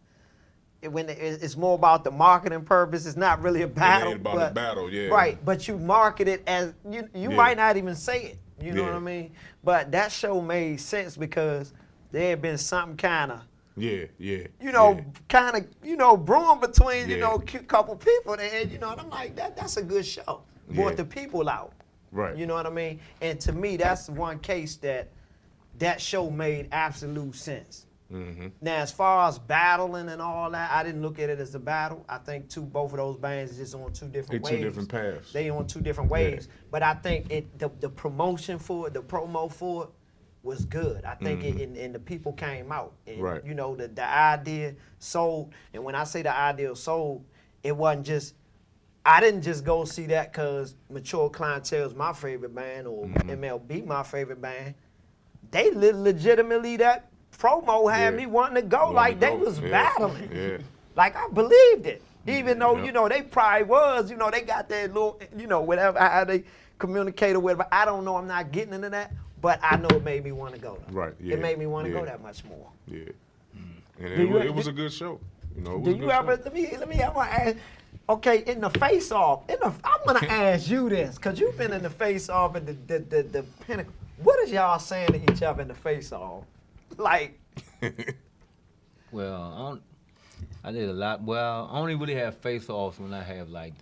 when it's more about the marketing purpose? It's not really a battle. ain't about but, the battle, yeah. Right, but you market it as you Yeah. might not even say it. You know Yeah. what I mean? But that show made sense because there had been something kind of kind of, brewing between, Yeah. couple people there, and I'm like, that's a good show. Brought Yeah. the people out. Right. You know what I mean? And to me, that's one case that show made absolute sense. Now, as far as battling and all that, I didn't look at it as a battle. I think both of those bands is just on two different They waves. two different paths. They on two different waves. But I think the promotion for it, the promo for it, was good. I think and the people came out. And, Right. the idea sold. And when I say the idea sold, it wasn't just, I didn't just go see that because Mature Clientele is my favorite band or MLB my favorite band. They legitimately, that promo had Yeah. me wanting to go. Wanting Like to they go. was Yeah. battling. Yeah. Like I believed it. Even though, Yep. they probably was, they got that little, whatever, how they communicate or whatever. I don't know, I'm not getting into that, but I know it made me want to go. Though. Right, yeah, It made me want to go yeah. that much more. Yeah. And Do you- it was a good show. It was Do a you good ever, show. let me ask, okay, in the face-off, I'm going to ask you this, because you've been in the face-off at the pinnacle. What is y'all saying to each other in the face-off? Like, Well, I did a lot. Well, I only really have face-offs when I have like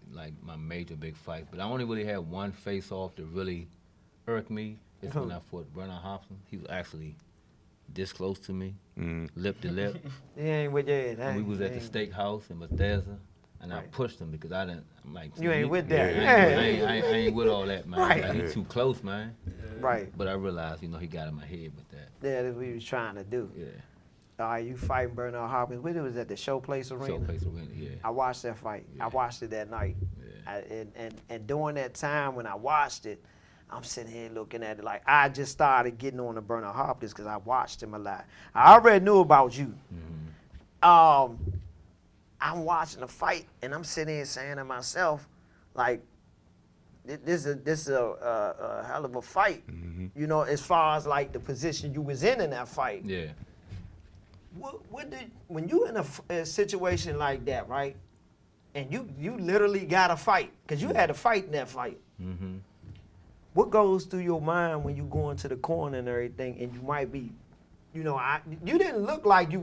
my major big fights. But I only really had one face-off that really irked me. It's when I fought Bernard Hopkins. He was actually this close to me, lip to lip. he ain't with you. And we was at the steakhouse in Bethesda, and I pushed him because I'm like, You ain't with I that. ain't ain't with all that, man. Right. Like, he too close, man. Right. But I realized, he got in my head with that. Yeah, that's what he was trying to do. Yeah. All right, you fighting Bernard Hopkins. When it was at the Showplace Arena. Showplace Arena, yeah. I watched that fight. I watched it that night. Yeah. And during that time when I watched it, I'm sitting here looking at it like I just started getting on to Bernard Hopkins because I watched him a lot. I already knew about you. I'm watching the fight and I'm sitting here saying to myself, like, this is a hell of a fight. As far as like the position you was in that fight. Yeah. When you in a situation like that, right? And you literally got to fight, because you had to fight in that fight. What goes through your mind when you go into the corner and everything, and you might be, you didn't look like your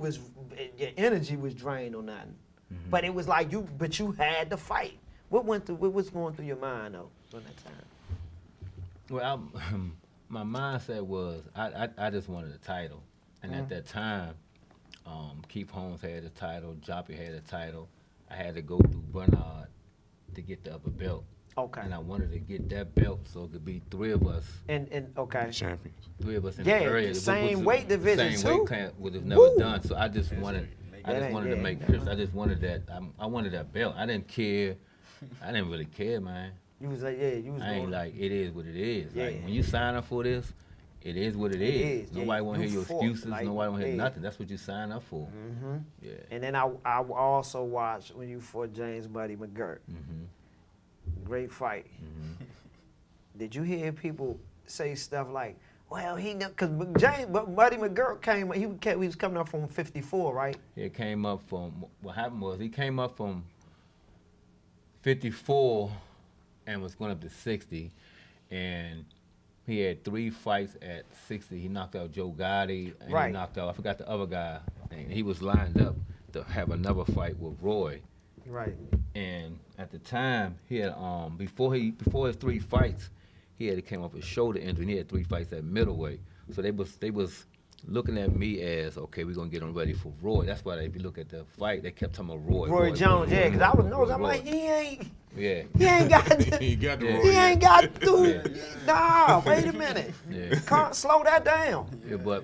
energy was drained or nothing, but it was like you had to fight. What's going through your mind though during that time? Well, my mindset was I just wanted a title, and at that time, Keith Holmes had a title, Joppy had a title. I had to go through Bernard to get the upper belt. Okay. And I wanted to get that belt so it could be three of us. And okay. Champions. Three of us in Yeah, the area. same weight division, Same too? weight class was never Woo! done. So I just wanted to make sure. I just wanted that. I wanted that belt. I didn't care. I didn't really care, man. You was like, yeah, you was I ain't going. like, it is what it is. Yeah. Like, when you sign up for this, it is what it is. is, yeah. Nobody want to You hear your fought, excuses. like, Nobody want to hear yeah. nothing. That's what you sign up for. Yeah. And then I also watched when you fought James Buddy McGirt. Great fight. Did you hear people say stuff like, well, because Buddy McGirt he was coming up from 54, right? It came up from, what happened was he came up from 54 and was going up to 60. And He had 3 fights at 60. He knocked out Joe Gotti, and Right. he knocked out, I forgot the other guy. And he was lined up to have another fight with Roy. Right. And at the time, he had before his 3 fights, he had came off a shoulder injury. And he had 3 fights at middleweight. So they was looking at me as, okay, we're gonna get him ready for Roy. That's why if you look at the fight, they kept talking about Roy. Roy Jones, yeah, because I was nosing. I'm Roy. like, he ain't Yeah. got He got the Yeah. Roy he yet. ain't got to. Nah, wait a minute. Yeah. Can't slow that down. Yeah, but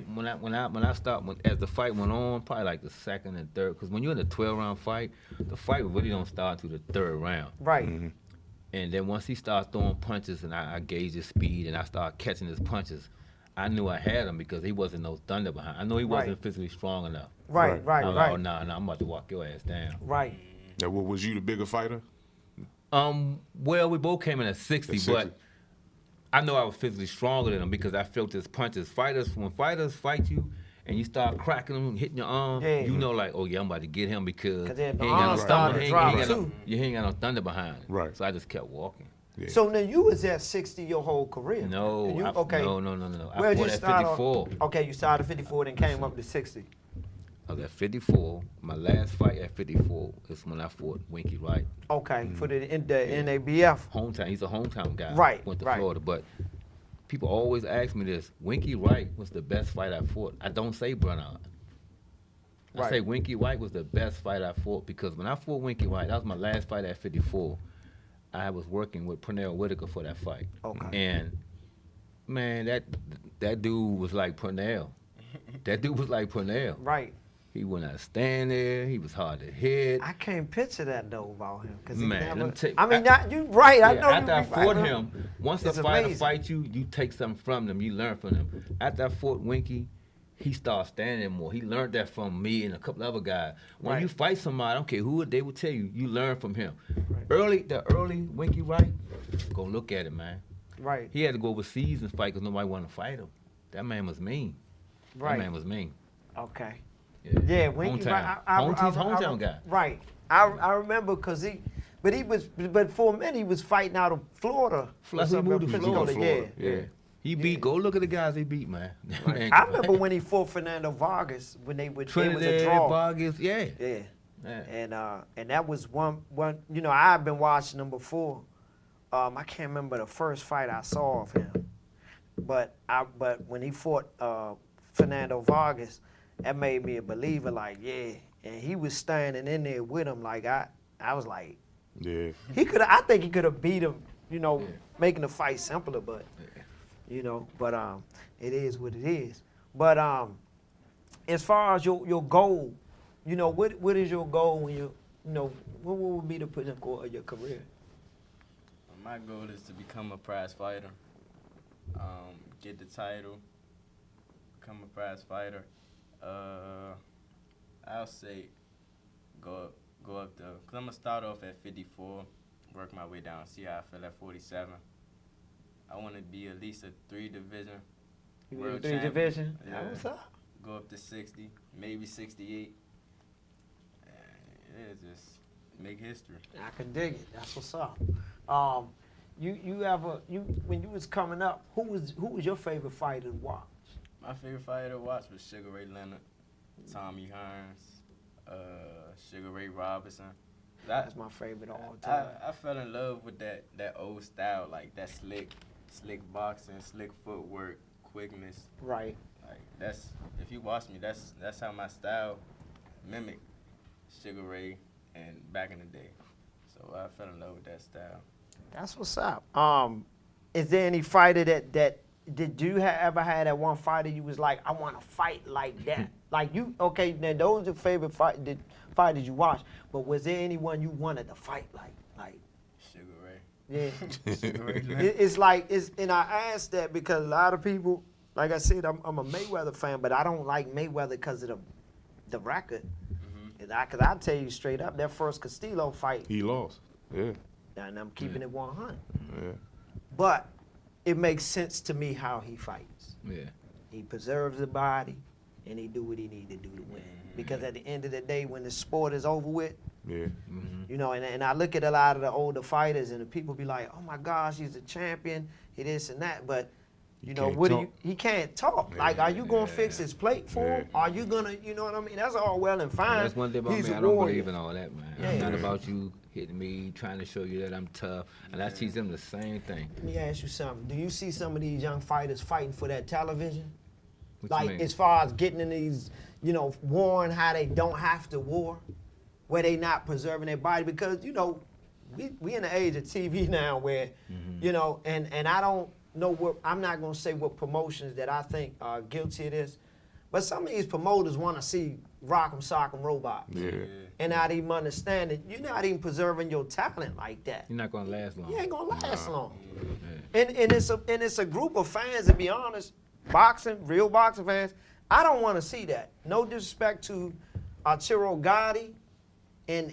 as the fight went on, probably like the second and third, because when you're in a 12-round fight, the fight really don't start until the 3rd round. Right. And then once he started throwing punches and I gauged his speed and I started catching his punches, I knew I had him because he wasn't no thunder behind. I know he wasn't Right. physically strong enough. Right, right, I was right. like, oh, nah, I'm about to walk your ass down. Right. Now, was you the bigger fighter? Well, we both came in at 60, At 60. but I know I was physically stronger than him because I felt his punches. When fighters fight you and you start cracking them, hitting your arm, Yeah. you know, like, oh yeah, I'm about to get him because 'Cause he then ain't the got no arm thunder. started He dropping ain't got no, too. you ain't got no thunder behind him. Right. So I just kept walking. Yeah. So now you was at 60 your whole career. No, You, I, okay. no. I Where'd fought you at start 54. Okay, you started 54, then came up to 60. I was at 54. My last fight at 54 is when I fought Winky Wright. Okay, for the NABF. Hometown. He's a hometown guy. Right, Went to right. Florida. But people always ask me this. Winky Wright was the best fight I fought. I don't say Bernard. I Right. say Winky Wright was the best fight I fought because when I fought Winky Wright, that was my last fight at 54. I was working with Pernell Whitaker for that fight. Okay. And man, that dude was like Pernell. That dude was like Pernell. Right. He would not stand there. He was hard to hit. I can't picture that though about him. 'Cause he Man, never, let me tell you, I mean, I- you right. I Yeah, know after you I be fought right. him, once a It's fighter amazing. fight you, you take something from them. You learn from them. After I fought Winky, he started standing more. He learned that from me and a couple other guys. When Right. you fight somebody, I don't care who they will tell you, you learn from him. Right. The early Winky Wright, go look at it, man. Right. He had to go overseas and fight because nobody wanted to fight him. That man was mean. Right. That man was mean. Okay. Yeah, Yeah, Winky. hometown. He's hometown guy. Right. I remember because but for a minute he was fighting out of Florida. or He something, moved to Pensacola, Florida. Yeah. He beat. Go look at the guys he beat, man. Man, I remember when he fought Fernando Vargas when it was a Trinidad, draw. Vargas, yeah. Yeah. Yeah. And that was one you know, I've been watching him before. I can't remember the first fight I saw of him. But when he fought Fernando Vargas, that made me a believer, like, yeah. And he was standing in there with him, like I was like, Yeah. I think he could have beat him, you know, making the fight simpler, but you know, but it is what it is. But as far as your goal, you know, what is your goal when you know, what would be the pinnacle of your career? My goal is to become a prize fighter, get the title, become a prize fighter. I'll say go up there. Cause I'm gonna start off at 54, work my way down, see how I feel at 47. I want to be at least a 3 division world Three champion. division? Yeah. What's up? Go up to 60, maybe 68. And yeah, just make history. I can dig it. That's what's up. When you was coming up, who was your favorite fighter to watch? My favorite fighter to watch was Sugar Ray Leonard, Tommy Hearns, Sugar Ray Robinson. That's my favorite all time. I fell in love with that old style, like that slick boxing, slick footwork, quickness. Right. Like that's, if you watch me, that's how my style mimicked Sugar Ray and back in the day. So I fell in love with that style. That's what's up. Is there any fighter that did you ever had that one fighter you was like, I want to fight like that? Like you, okay, now those are favorite fighters you watch, but was there anyone you wanted to fight like? Sugar Ray. Yeah. Sugar Ray Leonard. And I asked that because a lot of people, like I said, I'm a Mayweather fan, but I don't like Mayweather because of the record. Because I tell you straight up, that first Castillo fight, He lost. Yeah. and I'm keeping it 100. Yeah. But it makes sense to me how he fights. Yeah. He preserves the body, and he do what he need to do to win. Because at the end of the day, when the sport is over with, Yeah. you know, and I look at a lot of the older fighters, and the people be like, oh my gosh, he's a champion, he this and that. But You know, can't what do talk. you? He can't talk. Like, are you gonna fix his plate for him? Yeah. Are you gonna? You know what I mean? That's all well and fine. That's one thing about He's me. a I don't warrior. believe in all that, man. Yeah. I'm not about you hitting me, trying to show you that I'm tough. And I teach them the same thing. Let me ask you something. Do you see some of these young fighters fighting for that television? What you Like, mean? as far as getting in these, you know, warring how they don't have to war, where they not preserving their body, because, you know, we in the age of TV now where, you know, and I don't know what, I'm not gonna say what promotions that I think are guilty of this, but some of these promoters want to see Rock'em Sock'em Robots. Yeah. And not even understanding, you're not even preserving your talent like that. You're not gonna last long. You ain't gonna last long. Yeah. And it's a group of fans, to be honest, boxing, real boxing fans. I don't want to see that. No disrespect to Arturo Gotti and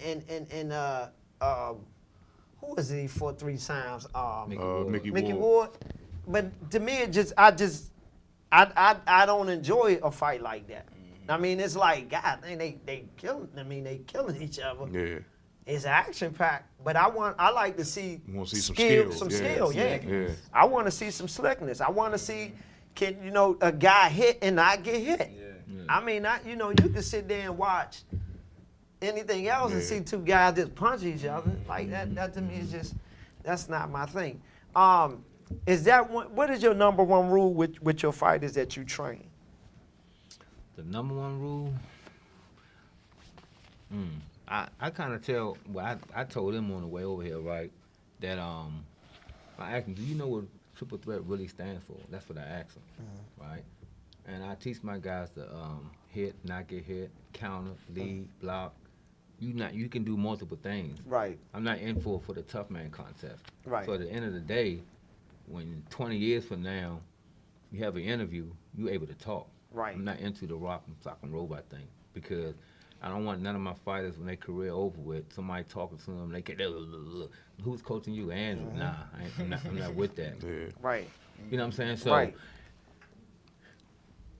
who was he for 3 times? Mickey Ward. But to me, I don't enjoy a fight like that. I mean, it's like, God, they killing each other. Yeah. It's action packed, but I like to see, You wanna see some skill, skills, some yeah. skill, yeah. Yeah. I want to see some slickness. I want to see, can you know, a guy hit and not get hit. Yeah. I mean, you know, you can sit there and watch anything else and Yeah. see 2 guys just punch each other like that. That to me is just, that's not my thing. Is that what is your number 1 rule with your fighters that you train? The number 1 rule, I kind of tell, well, I told him on the way over here, right, that I asked him, do you know what triple threat really stands for? That's what I asked him, right? And I teach my guys to hit, not get hit, counter, lead, block. You can do multiple things. Right. I'm not in for the tough man contest. Right. So at the end of the day, when 20 years from now, you have an interview, you're able to talk. Right. I'm not into the Rock'em Sock'em Robot thing because I don't want none of my fighters when their career over with, somebody talking to them, they get, who's coaching you? Andrew. Nah, I'm not with that. Yeah. Right. You know what I'm saying? So Right.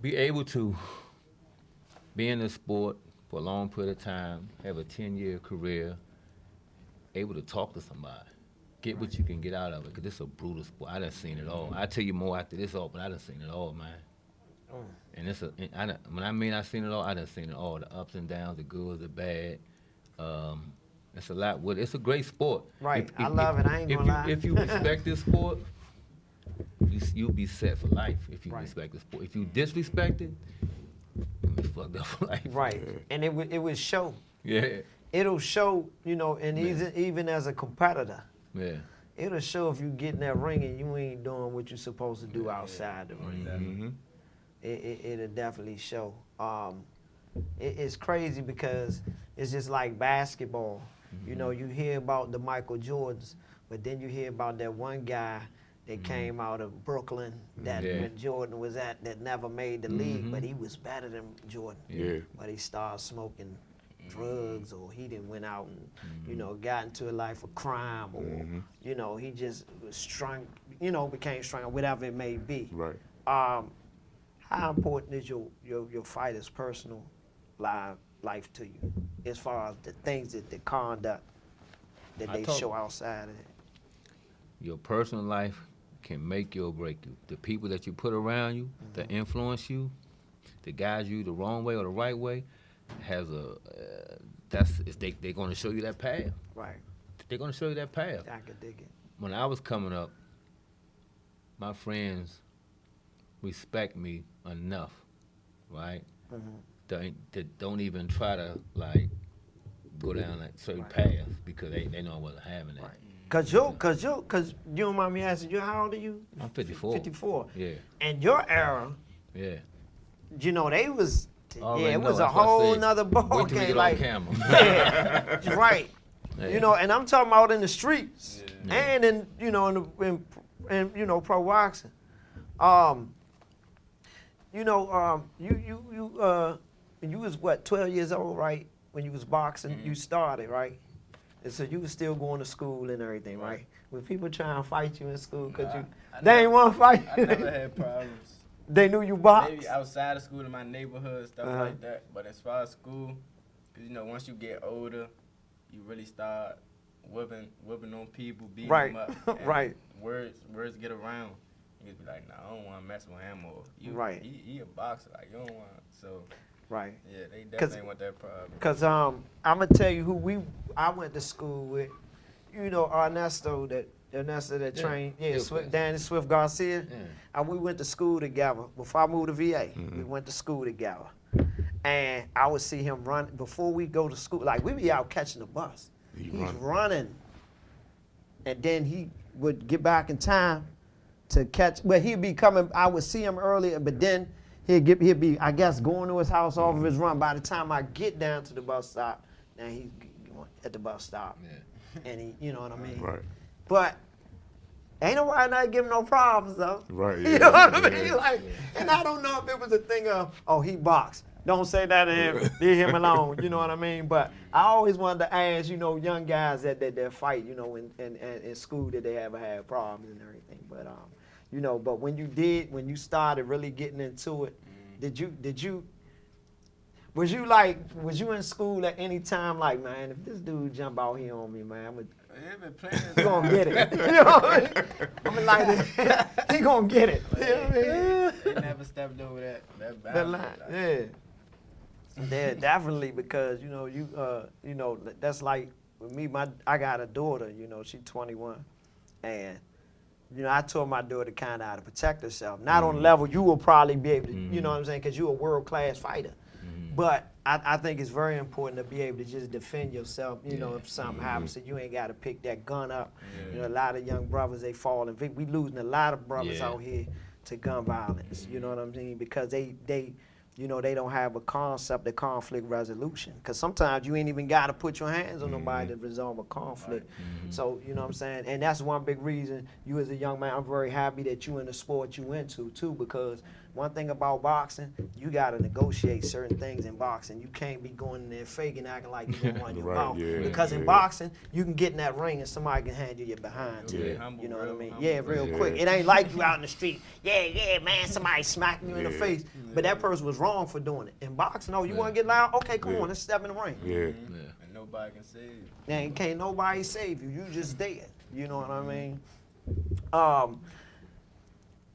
be able to be in the sport for a long period of time, have a 10-year career, able to talk to somebody, get what you can get out of it, because it's a brutal sport. I done seen it all. I'll tell you more after this all, but I done seen it all, man. And when I mean I seen it all, I done seen it all, the ups and downs, the good, the bad. It's a lot. It's a great sport. Right. I love it. I ain't gonna lie. If you respect this sport, you'll be set for life if you Right. respect the sport. If you disrespect it, you'll be fucked up for life. Right. And it would show. Yeah. It'll show, you know, and Yeah. even as a competitor, Yeah. it'll show if you get in that ring and you ain't doing what you're supposed to do outside the ring. Mm-hmm. It'll definitely show. It's crazy because it's just like basketball. You know, you hear about the Michael Jordans, but then you hear about that one guy that came out of Brooklyn that Yeah. when Jordan was at that never made the league, but he was better than Jordan. Yeah. But he started smoking drugs, or he didn't went out and you know got into a life of crime, or you know he just was strung, you know, became strong, whatever it may be. Right. How important is your fighter's personal life to you, as far as the things that the conduct that they show outside of it? Your personal life can make you or break you. The people that you put around you, that influence you, that guide you the wrong way or the right way, has they're going to show you that path. Right. They're going to show you that path. I can dig it. When I was coming up, my friends respect me enough, right? That don't even try to like go down like certain paths because they know I wasn't having that. Right. Cause you don't mind me asking, how old are you? I'm 54. 54. Yeah, And your era, yeah. you know, they was Already it know, was a that's what I whole said. nother ball Wait till we game. get Like, on camera. yeah, right. Yeah. You know, and I'm talking about in the streets and in you know in you know pro boxing. You know, you was what 12 years old, right? When you was boxing, you started, right? And so you was still going to school and everything, right? Were people trying to fight you in school because they ain't want to fight I you? never had problems. They knew you boxed. Maybe outside of school in my neighborhood, stuff like that. But as far as school, 'cause you know, once you get older, you really start whipping on people, beating Right. them up. And Right. Words get around. he'd be like, nah, I don't want to mess with him, or you, Right. he a boxer, like you don't want. So Right. yeah, they definitely want that problem. Cause I'm gonna tell you who I went to school with. You know Ernesto that Yeah. trained, Hillcrest. Danny Swift Garcia. Yeah. And we went to school together. Before I moved to VA, we went to school together. And I would see him run before we go to school. Like we be out catching the bus. He's running. And then he would get back in time to catch. Well, he'd be coming. I would see him earlier, but then he'd be, I guess, going to his house off of his run. By the time I get down to the bus stop, now he's at the bus stop. Yeah. And he, you know what I mean? Right. But ain't nobody not giving no problems though. Right. You Yeah. know what I mean? Yeah. Like, and I don't know if it was a thing of, oh, he boxed. Don't say that to him. Leave him alone. You know what I mean? But I always wanted to ask, you know, young guys that fight, you know, in school that they ever had problems and everything. But you know, but when you started really getting into it, was you in school at any time like, man, if this dude jump out here on me, man, Yeah, been playing. he gonna get it. You know what I mean? I'm like, he gonna get it. You know what I mean? They never stepped over that The boundary. line, like, yeah. Yeah, definitely, because you know that's like with me. I got a daughter. You know, she's 21, and you know I told my daughter kind of how to protect herself. Not on the level you will probably be able to. You know what I'm saying? Because you're a world class fighter. But I think it's very important to be able to just defend yourself. You know, if something happens, so you ain't got to pick that gun up. You know, a lot of young brothers they fall in. We losing a lot of brothers out here to gun violence. You know what I'm saying? Because they you know, they don't have a concept of conflict resolution. Because sometimes you ain't even got to put your hands on nobody to resolve a conflict. So, you know what I'm saying? And that's one big reason you as a young man, I'm very happy that you in the sport you into, too, because one thing about boxing, you got to negotiate certain things in boxing. You can't be going in there faking, acting like you're going to run your Right, mouth. yeah, Because in yeah. boxing, you can get in that ring and somebody can hand you your behind. Yeah. humble, You know what I real mean? humble. Yeah, real Yeah. quick. It ain't like you out in the street. Yeah, man, somebody smacking you in the Yeah. face. But that person was wrong for doing it. In boxing, no, you want to get loud? Okay, come Yeah. on, let's step in the ring. Yeah. Yeah. And nobody can save you. And can't nobody save you. You just dead. You know what I mean?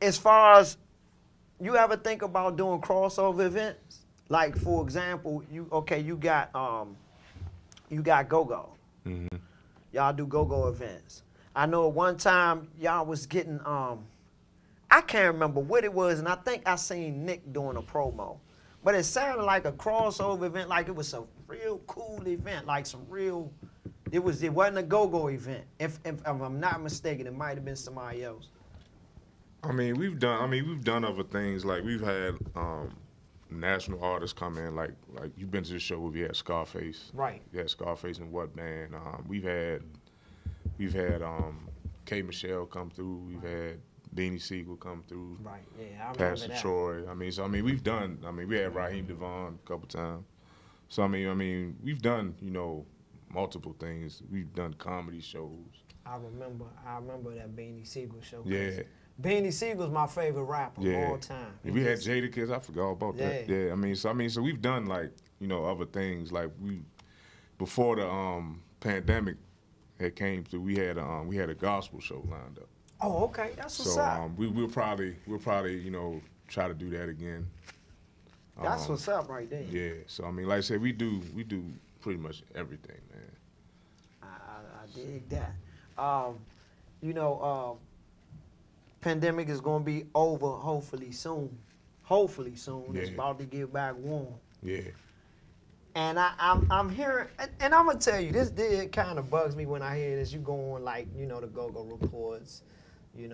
As far as you ever think about doing crossover events? Like for example, you got gogo. Y'all do go-go events. I know at one time y'all was getting I can't remember what it was, and I think I seen Nick doing a promo. But it sounded like a crossover event, like it was a real cool event, like some real it wasn't a go-go event. If I'm not mistaken, it might have been somebody else. I mean, we've done other things. Like we've had national artists come in. Like you've been to the show where we had Scarface. Right. We had Scarface and What Band. We've had K Michelle come through. We've had Beanie Siegel come through. Right, yeah, I remember Pastor that. Troy. We've done. We had Raheem Devon a couple times. So I mean, we've done multiple things. We've done comedy shows. I remember that Beanie Siegel show. Yeah. Beanie Siegel's my favorite rapper of all time. Yeah, we had Jadakiss. I forgot about that. Yeah. Yeah, so we've done other things. Like before the pandemic had came through, we had a gospel show lined up. Oh, okay, that's what's So up. we'll probably try to do that again. That's what's up right there. Yeah. So like I said, we do pretty much everything, man. I dig that. Pandemic is gonna be over hopefully soon. Hopefully soon. It's Yeah. about to get back warm. Yeah. And I'm hearing, and I'm gonna tell you, it kind of bugs me when I hear this. You go on the go-go reports, and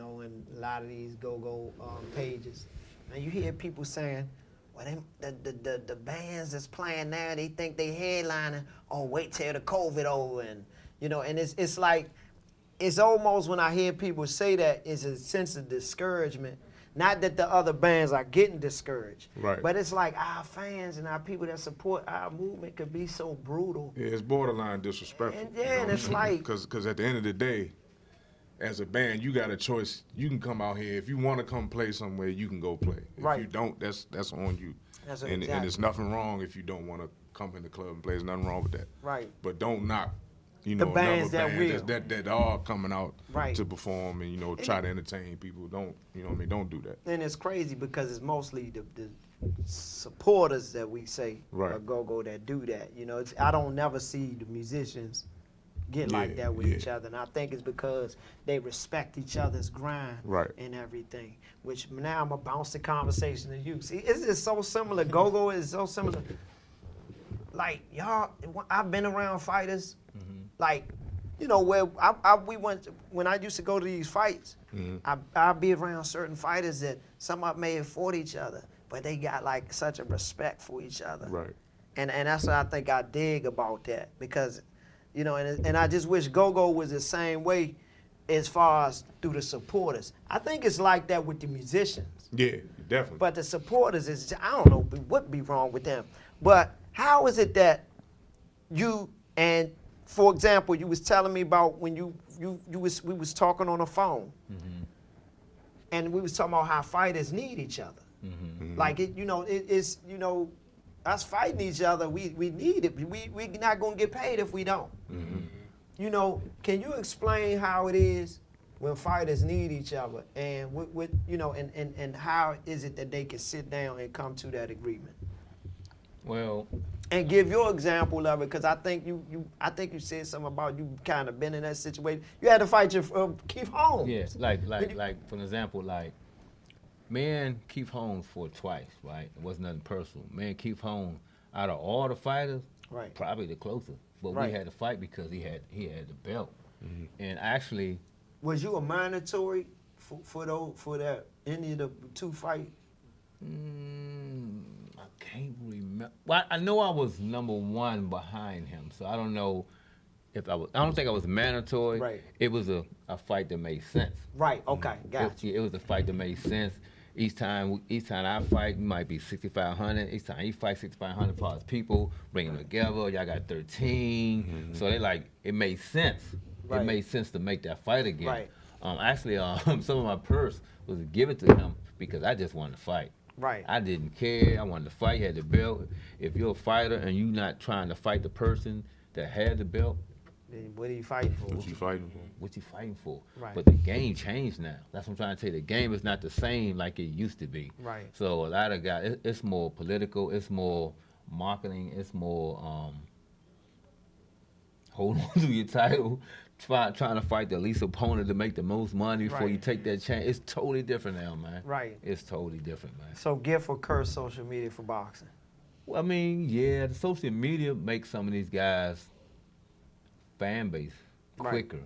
a lot of these go-go pages, and you hear people saying, well, the bands that's playing now, they think they headlining. Oh, wait till the COVID over, and it's like, it's almost when I hear people say that, it's a sense of discouragement. Not that the other bands are getting discouraged, Right. but it's like our fans and our people that support our movement could be so brutal. Yeah, it's borderline disrespectful. And it's like, because at the end of the day, as a band, you got a choice. You can come out here if you want to come play somewhere. You can go play. If Right. you don't, that's on you. That's and there's nothing wrong if you don't want to come in the club and play. There's nothing wrong with that. right. But don't knock you The know, bands another that band will. that are coming out Right. to perform and, you know, try to entertain people. Don't, you know what I mean? Don't do that. And it's crazy because it's mostly the supporters that we say Right. are go-go that do that. You know, I don't never see the musicians get like Yeah, that with yeah. each other. And I think it's because they respect each other's grind Right. and everything. Which now I'm going to bounce the conversation to you. See, it's just so similar. Go-go is so similar. Like, y'all, I've been around fighters, like, you know, where we went, when I used to go to these fights, I'd be around certain fighters that some of them may have fought each other, but they got like such a respect for each other. Right. And that's what I think I dig about that, because, you know, and I just wish go-go was the same way as far as through the supporters. I think it's like that with the musicians. Yeah, definitely. But the supporters is, I don't know what be wrong with them. But how is it that you, and for example, you was telling me about when we was talking on the phone, and we was talking about how fighters need each other. Like it's us fighting each other, we need it. We not gonna get paid if we don't. You know, can you explain how it is when fighters need each other, and with and how is it that they can sit down and come to that agreement? Well, And give your example of it, because I think you said something about you kind of been in that situation. You had to fight your Keith Holmes. yeah, like for example, like me and Keith Holmes fought twice, right? It wasn't nothing personal. Me and Keith Holmes, out of all the fighters, Right. probably the closest. But Right. we had to fight because he had the belt. And actually, Was you a mandatory for that any of the two fight? I can't remember. Well, I know I was number one behind him, so I don't know if I was. I don't think I was mandatory. Right. It was a fight that made sense. Right. Okay. Gotcha. It was a fight that made sense. Each time I fight, it might be 6,500. Each time he fights 6,500 plus people, bring them together. Y'all got 13. So they like, it made sense. Right. It made sense to make that fight again. Right. Actually, some of my purse was given to him because I just wanted to fight. Right. I didn't care. I wanted to fight. Had the belt. If you're a fighter and you're not trying to fight the person that had the belt, Then what are you fighting for? What you fighting for? what you fighting for? Right. But the game changed now. That's what I'm trying to tell you. The game is not the same like it used to be. Right. So a lot of guys, it's more political. It's more marketing. It's more hold on to your title, trying to fight the least opponent to make the most money before Right. you take that chance. It's totally different now, man. Right. It's totally different, man. So gift or curse social media for boxing? Well, I mean, yeah, the social media makes some of these guys fan base Right. quicker,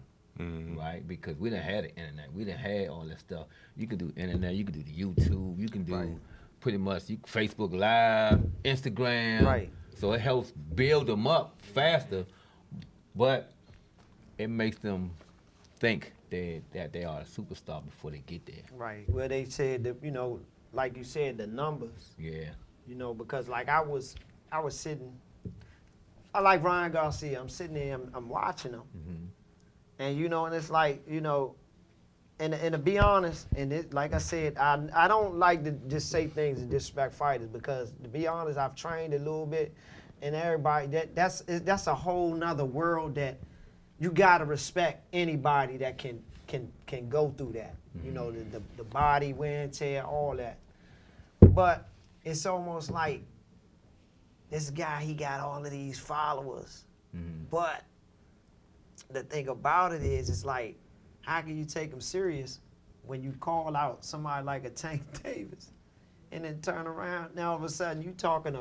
right? Because we didn't have the internet. We didn't have all that stuff. You can do internet. You can do the YouTube. You can do Right. pretty much Facebook Live, Instagram. Right. So it helps build them up faster, but it makes them think that they are a superstar before they get there. Right. Well, they said that, like you said, the numbers. Yeah. Because like I was sitting, I like Ryan Garcia. I'm sitting there, I'm watching him, and and it's like and to be honest, and like I said, I don't like to just say things and disrespect fighters, because to be honest, I've trained a little bit, and everybody that's a whole nother world that you gotta respect anybody that can go through that. The body wear and tear, all that, but it's almost like this guy, he got all of these followers. But the thing about it is, it's like, how can you take him serious when you call out somebody like a Tank Davis and then turn around, now all of a sudden you talking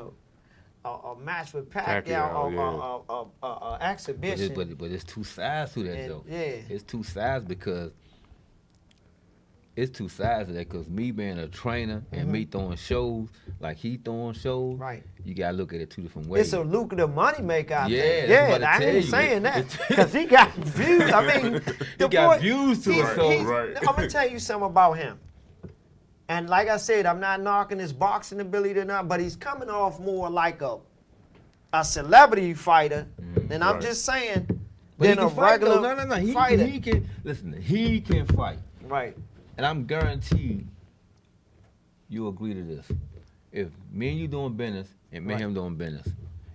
a match with Pacquiao, a exhibition. But it's two sides to that, And, though. yeah. It's two sides because me being a trainer and me throwing shows like he throwing shows, Right. you gotta look at it two different ways. It's a lucrative money maker, I Yeah, think. that's what I I tell ain't you. saying that, because he got views. I mean, the got boy, views to it, he's- so- he's- Right. I'm gonna tell you something about him. And like I said, I'm not knocking his boxing ability or not, but he's coming off more like a celebrity fighter than I'm Right. just saying But he than a can fight, though. regular No. fighter. He can listen. He can fight, Right. and I'm guaranteed you'll agree to this. If me and you doing business and me and him doing business,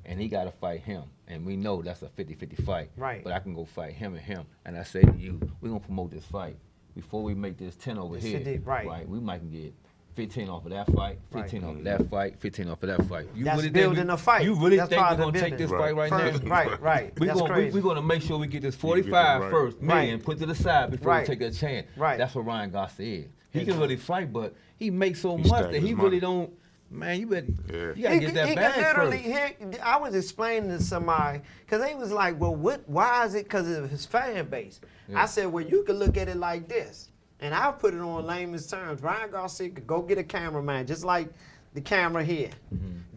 and he got to fight him. And we know that's a 50-50 fight. Right. But I can go fight him and him. And I say to you, we're going to promote this fight. Before we make this 10 over This here, is it, right. we might can get 15 off of that fight, 15 off of that fight, 15 off of that fight. You That's really building think a fight. You really That's think part we're of going to the take this building. fight right First, now? right. We're That's crazy. going to make sure we get this get 45 that first, right. million, put to the side before Right. we take a chance. Right. That's what Ryan Garcia is. He can really fight, but he makes so He much stacked that he his really money. don't. Man, you better. Yeah. You gotta get that he bag could literally first. I was explaining to somebody because they was like, well, why is it because of his fan base? Yeah. I said, well, you could look at it like this, and I'll put it on layman's terms. Ryan Garcia could go get a cameraman, just like the camera here.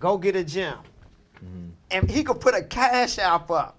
Go get a gym, and he could put a cash app up.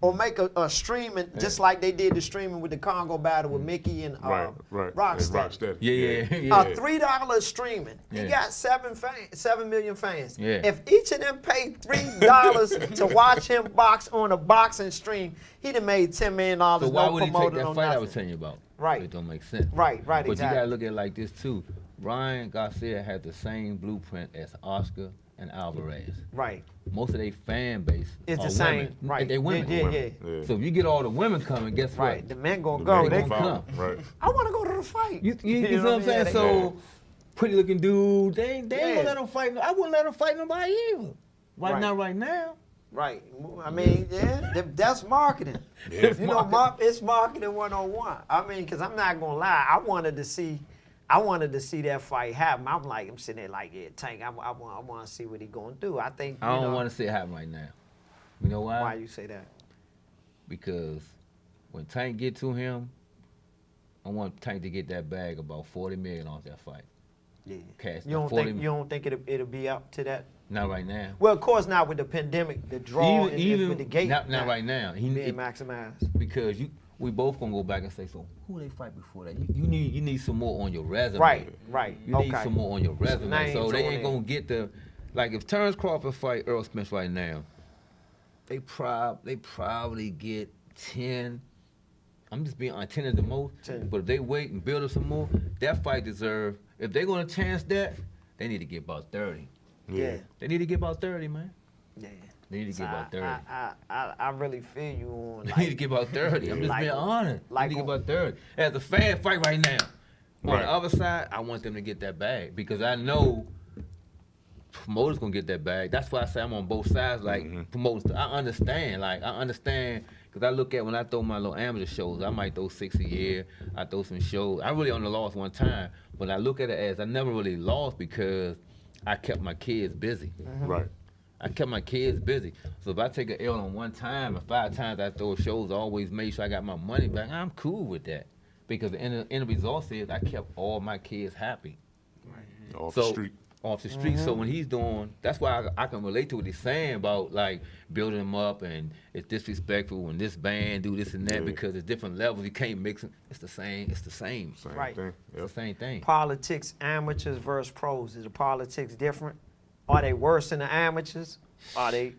Or make a streaming, just like they did the streaming with the Congo battle with Mickey and Right. Rocksteady. Yeah. $3 streaming. He Yeah. got 7 million fans. Yeah. If each of them paid $3 to watch him box on a boxing stream, he'd have made $10 million. So why no would he take promoted, that no fight I nothing. was telling you about? Right. It don't make sense. Right, But exactly. you gotta look at it like this too. Ryan Garcia had the same blueprint as Oscar and Alvarez. Right. Most of their fan base It's are the same. women. Right. They women. Yeah. Yeah. So if you get all the women coming, guess Right. what? The men gonna The go. men They gonna follow. come. Right. I want to go to the fight. You know what I'm saying? They- So pretty looking dude, they ain't Yeah. gonna let him fight. I wouldn't let him fight nobody either. Right. Right now. Right. I mean, that's marketing. Yeah. You know, it's marketing 101. I mean, because I'm not gonna lie, I wanted to see that fight happen. I'm sitting there like, yeah, Tank. I want to see what he gonna do. I think. I don't want to see it happen right now. You know why? Why you say that? Because when Tank get to him, I want Tank to get that bag about $40 million off that fight. Yeah. Cash. You don't $40 think it'll be up to that? Not right now. Well, of course not with the pandemic, the draw, and with the gate. not right now. being maximized. Because we both gonna go back and say, so who they fight before that? You need some more on your resume. Right. You need some more on your resume. names So they on ain't there. gonna get like if Terrence Crawford fight Earl Smith right now, they probably get 10. I'm just being on 10 at the most. 10. But if they wait and build up some more, that fight deserve. If they're gonna chance that, they need to get about 30. Yeah. They need to get about 30, man. Yeah. They need to So get about 30. I really feel you on. They need to get about 30. I'm just Like- being honest. like They need to on- get about 30. As a fan fight right now. On Right. the other side, I want them to get that bag because I know promoters gonna get that bag. That's why I say I'm on both sides. Like promoters, I understand because I look at when I throw my little amateur shows, I might throw 6 a year. I throw some shows. I really only lost one time, but I look at it as I never really lost because I kept my kids busy. Right. I kept my kids busy. So if I take an L on one time and 5 times I throw shows, I always make sure I got my money back. I'm cool with that. Because the end result is I kept all my kids happy. Off the street. Off the street. So when he's doing, that's why I can relate to what he's saying about like building them up and it's disrespectful when this band do this and that because it's different levels. You can't mix them. It's the same. Same Right. thing. It's the same thing. Politics, amateurs versus pros. Is the politics different? Are they worse than the amateurs? Are they?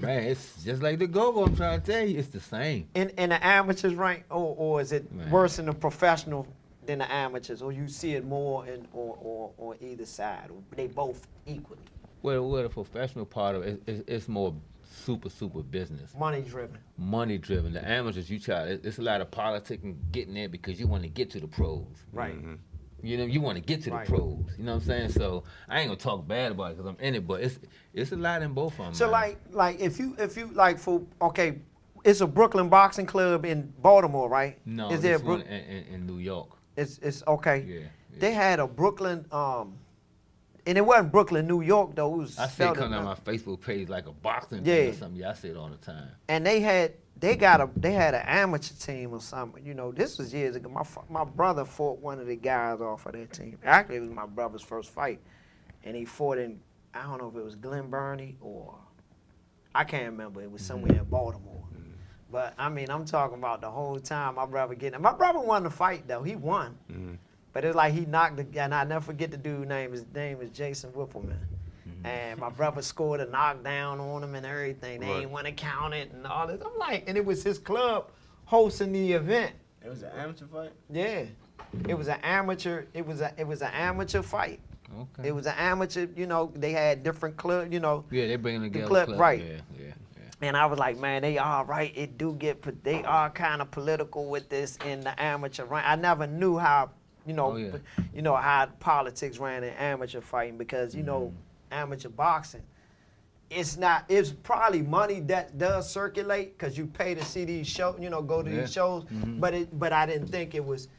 Man, it's just like the go-go. I'm trying to tell you, it's the same. In the amateurs rank, or is it Man. worse in the professional than the amateurs, or you see it more in or either side? Or they both equally Well, the professional part of it, it's more super business. money driven. Money driven. The amateurs, it's a lot of politics and getting there because you want to get to the pros. Right. You know, you want to get to Right. the pros. You know what I'm saying? So I ain't gonna talk bad about it because I'm in it, but it's a lot in both of them. So man. like if you like it's a Brooklyn boxing club in Baltimore, right? no, Is there a this one Brook? in New York. It's okay. Yeah. They had a Brooklyn and it wasn't Brooklyn, New York though. It was I see it spelled coming on my another- Facebook page like a boxing Yeah. thing or something. Yeah, I see it all the time. and they had an amateur team or something. You know, this was years ago. My brother fought one of the guys off of that team. Actually, it was my brother's first fight, and he fought in, I don't know if it was Glen Burnie or I can't remember. It was somewhere in Baltimore. But I mean, I'm talking about the whole time my brother my brother won the fight though. He won. But it's like he knocked the guy, and I never forget the dude's name. His name is Jason Whippleman. And my brother scored a knockdown on him and everything. They ain't want to count it and all this. I'm like, and it was his club hosting the event. It was an amateur fight. Yeah, it was an amateur. It was an amateur fight. Okay. It was an amateur, they had different club, Yeah, they bringing together club, right. Yeah. and I was like, man, they are right. It do they are kind of political with this in the amateur rank. I never knew how, Oh, yeah. how politics ran in amateur fighting because, amateur boxing, it's probably money that does circulate because you pay to see these shows, go to these shows, but I didn't think it was,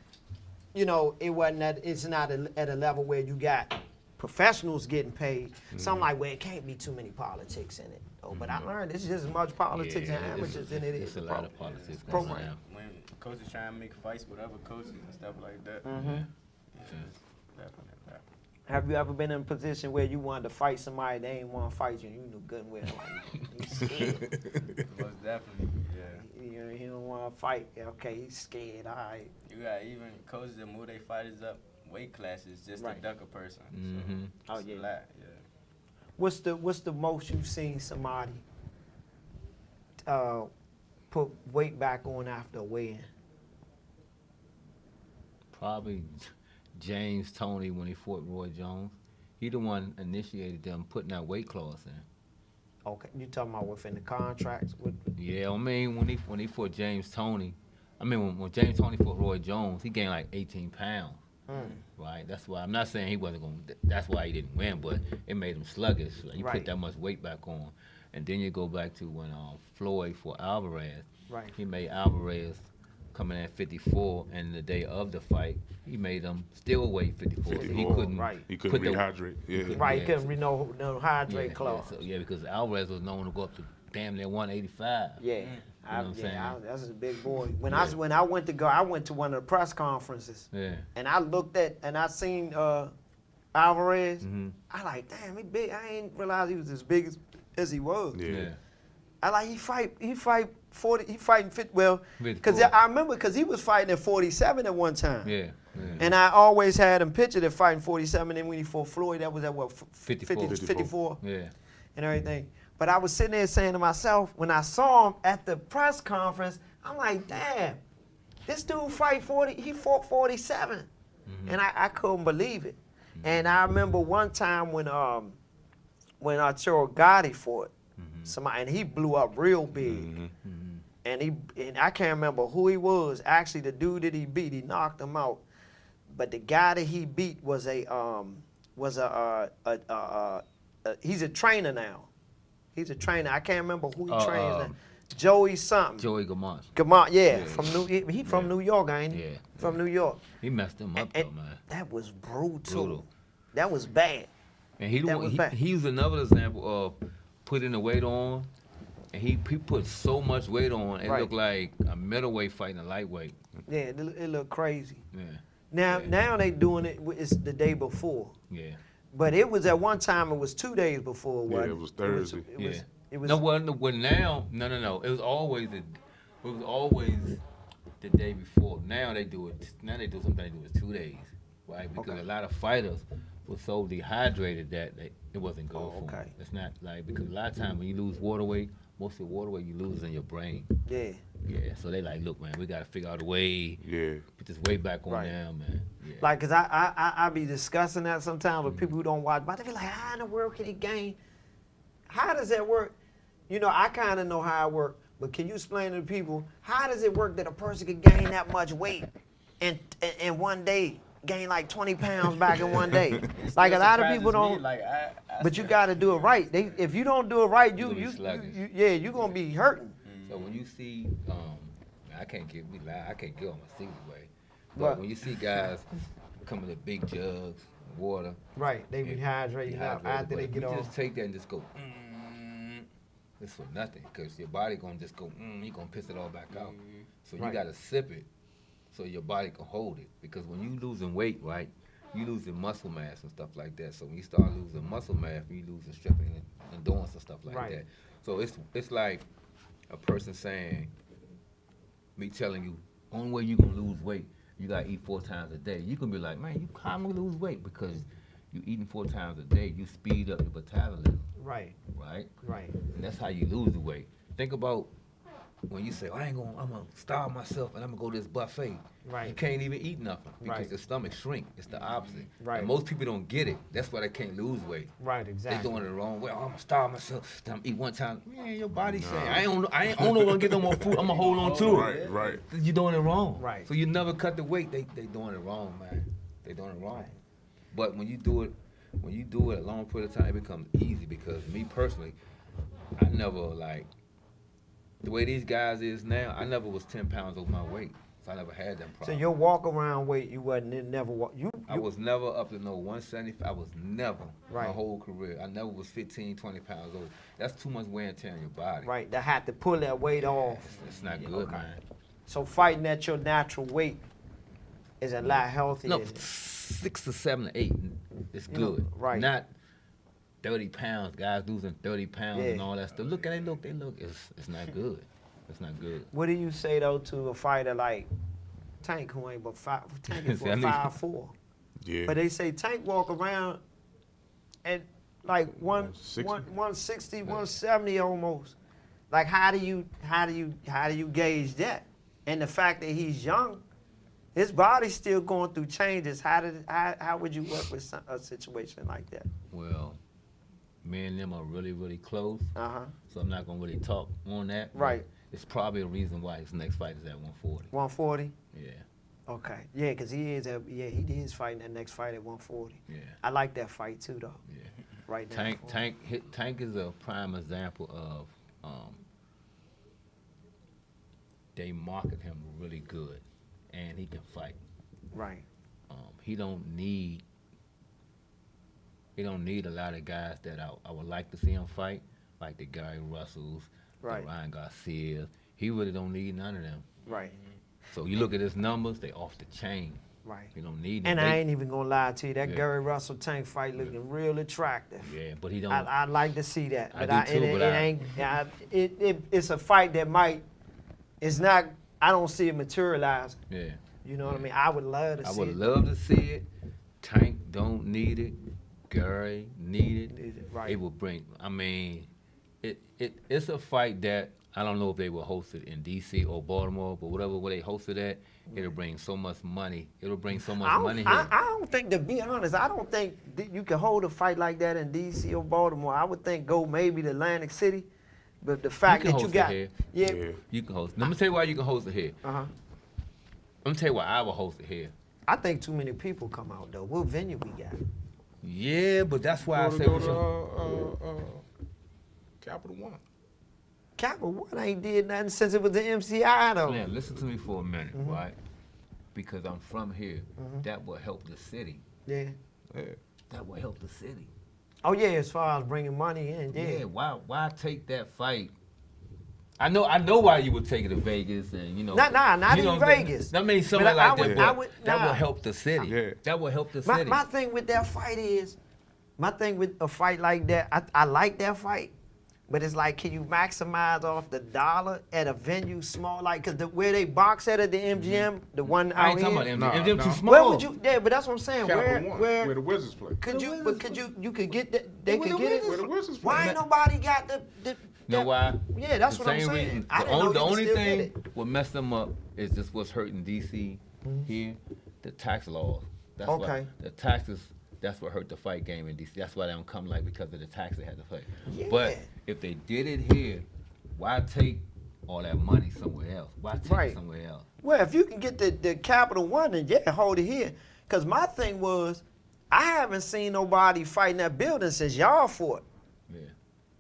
it's not at a level where you got professionals getting paid. So I'm like, well, it can't be too many politics in it. But I learned it's just as much politics in amateurs than it is. It's a lot of politics pro going rank. on. When coaches trying to make fights with other coaches and stuff like that. Definitely. Have you ever been in a position where you wanted to fight somebody, they ain't want to fight you, and you knew good and well, like, you scared. Most definitely, yeah. He don't want to fight. Okay, he's scared. All right. You got even coaches that move their fighters up weight classes just Right. to duck a person. Oh, It's a yeah. lot, yeah. What's the most you've seen somebody put weight back on after a weigh-in? Probably James Toney when he fought Roy Jones. He the one initiated them putting that weight clause in. Okay, you talking about within the contracts? Yeah, I mean when he fought James Toney, when James Toney fought Roy Jones, he gained like 18 pounds. Right, that's why I'm not saying he wasn't going. That's why he didn't win, but it made him sluggish. Like, you Right. put that much weight back on, and then you go back to when Floyd fought Alvarez. Right. He made Alvarez come in at 54, and the day of the fight, he made him still weigh 54. So he 54, couldn't. right. He couldn't put the- rehydrate. Yeah. Right, Yeah, couldn't be no hydrate clause. because Alvarez was known to go up to damn near 185. Yeah, know what I'm saying? that's a big boy. When I went to one of the press conferences, Yeah. and I looked at and I seen Alvarez. Mhm. I like, damn, he big. I ain't realize he was as big as he was. Yeah. Yeah. I like he fight 40. He fighting 50. Well, because 54. I remember because he was fighting at 47 at one time. Yeah. And I always had him pictured at fighting 47. And when he fought Floyd, that was at what 54. 54 Yeah. and everything. But I was sitting there saying to myself, when I saw him at the press conference, I'm like, damn, this dude fight 40, he fought 47. And I couldn't believe it. And I remember one time when Arturo Gotti fought somebody, and he blew up real big. And I can't remember who he was. Actually, the dude that he beat, he knocked him out. But the guy that he beat was he's a trainer now. He's a trainer. I can't remember who he trains now. Joey something. Joey Gamont. Gamont, yeah, Yeah. from he from New York, ain't he? Yeah. From New York. He messed him up And though, man. that was brutal. Brutal. That was bad. And he That was bad. he's another example of putting the weight on, and he put so much weight on, it Right. looked like a middleweight fighting a lightweight. Yeah, it looked crazy. Yeah, Now they doing it. It's the day before. yeah. But it was at one time. It was 2 days before. Yeah, wasn't it was Thursday. It was. No, well, now, no. It was always the day before. Now they do it. Now they do something. They do it 2 days, right? Because Okay. a lot of fighters were so dehydrated that it wasn't good Oh, for them. okay. It's not like because a lot of times when you lose water weight, most of the water weight you lose in your brain. Yeah. Yeah, so they like, look, man, we gotta figure out a way, Yeah. put this weight back on Right. them, man. Yeah. Like, cause I be discussing that sometimes with people who don't watch, but they be like, how in the world can he gain? How does that work? I kind of know how it works, but can you explain to the people how does it work that a person can gain that much weight in one day, gain like 20 pounds back in one day? Like a lot of people don't. But you got to do it right. If you don't do it right, You gonna be sluggish. you're gonna be hurting. So when you see, I can't get on my seat way, but What? when you see guys coming to big jugs, of water, Right, they rehydrating out after they but get you off. just take that and just go, it's for nothing, because your body gonna just go, you're gonna piss it all back out. So you Right. gotta sip it, so your body can hold it. Because when you losing weight, right, you losing muscle mass and stuff like that. So when you start losing muscle mass, you losing stripping and endurance and stuff like Right. that. So it's like a person saying, me telling you, only way you gonna lose weight, you gotta eat 4 times a day. You can be like, man, how am I gonna lose weight? Because you eating 4 times a day, you speed up your metabolism, Right, right? right. And that's how you lose the weight. Think about when you say, I'm gonna starve myself and I'm gonna go to this buffet. Right. You can't even eat nothing because Right. your stomach shrink. It's the opposite. Right. And most people don't get it. That's why they can't lose weight. Right, exactly. They doing it the wrong way. Oh, I'm gonna starve myself. Then I'm eat one time. Man, your body saying, I ain't gonna get no more food. I'm gonna hold on to it. Right. You're doing it wrong. Right. So you never cut the weight. They doing it wrong, man. They doing it wrong. Right. But when you do it a long period of time, it becomes easy because me personally, I never like the way these guys is now. I never was 10 pounds over my weight, so I never had them So problems. your walk around weight, you wasn't never walk. I was never up to no 175. I was never my Right. whole career. I never was 15, 20 pounds over. That's too much wear and tear on your body. right. That had to pull that weight off. It's not good, man. So fighting at your natural weight is a lot healthier. No, 6 to 7 to 8 is You know, good. right. Not 30 pounds. Guys losing 30 pounds Yeah. and all that stuff. Look at they look. It's not good. It's not good. What do you say though to a fighter like Tank, who ain't but Tank is See, I need- 5'4"? Yeah. But they say Tank walk around at like 160. 160, 170 almost. Like how do you gauge that? And the fact that he's young, his body's still going through changes. How would you work with a situation like that? Well, me and them are really, really close. Uh-huh. So I'm not gonna really talk on that. but Right. It's probably a reason why his next fight is at 140. 140? Yeah. Okay. Yeah, because he is fighting that next fight at 140. Yeah. I like that fight too though. Yeah. Right now. Tank is a prime example of they market him really good, and he can fight. Right. He don't need a lot of guys that I would like to see him fight, like the Gary Russells, Right. the Ryan Garcias. He really don't need none of them. Right. So you look at his numbers, they off the chain. Right. He don't need them. And I ain't even gonna lie to you, that Yeah. Gary Russell Tank fight looking real attractive. Yeah, but he don't. I'd like to see that, I but do too, but I- it's a fight that might. It's not. I don't see it materialize. yeah. You know what I mean? I would love to I see would it. love to see it. Tank don't need it. Gary need it. Need it, right. It will bring. I mean, it's a fight that I don't know if they will host it in D.C. or Baltimore, but whatever where they host it at, it'll bring so much money. It'll bring so much money here. I don't think, to be honest, I don't think that you can hold a fight like that in D.C. or Baltimore. I would think go maybe to Atlantic City, but the fact can that you host it got, here. yeah, You can host. Let me tell you why you can host it here. uh-huh. Let me tell you why I will host it here. I think too many people come out though. What venue we got? Yeah, but that's why I say Go we to, should. Capital One. Capital One ain't did nothing since it was the MCI though. Slim, listen to me for a minute, Mm-hmm. right? Because I'm from here. That will help the city. Yeah. Yeah. That will help the city. Oh yeah, as far as bringing money in, Yeah, yeah. why take that fight? I know why you would take it to Vegas and you know. Not you in know, Vegas. I mean something But like that. But that nah. will help the city. Yeah. That will help the My, city. my thing with that fight is, my thing with a fight like that, I like that fight, but it's like, can you maximize off the dollar at a venue small, like, cause where they box at the MGM, the one I out ain't talking about here. MGM. Nah, MGM nah. too small. Where would you? Yeah, but that's what I'm saying. Capital One, Where where the Wizards play. could you? But could you could get that? They Where could the get it. Where the Wizards play. Why ain't nobody got the Know why? Yeah, that's The what I'm same saying. reason. I The didn't know only, the you could only still get thing it. what messed them up is just what's hurting DC here, the tax laws. That's why Okay. the taxes. That's what hurt the fight game in DC. That's why they don't come like because of the tax they had to pay. Yeah. But if they did it here, why take all that money somewhere else? Why take Right. it somewhere else? Well, if you can get the Capital One, then yeah, hold it here. Cause my thing was, I haven't seen nobody fight in that building since y'all fought. Yeah.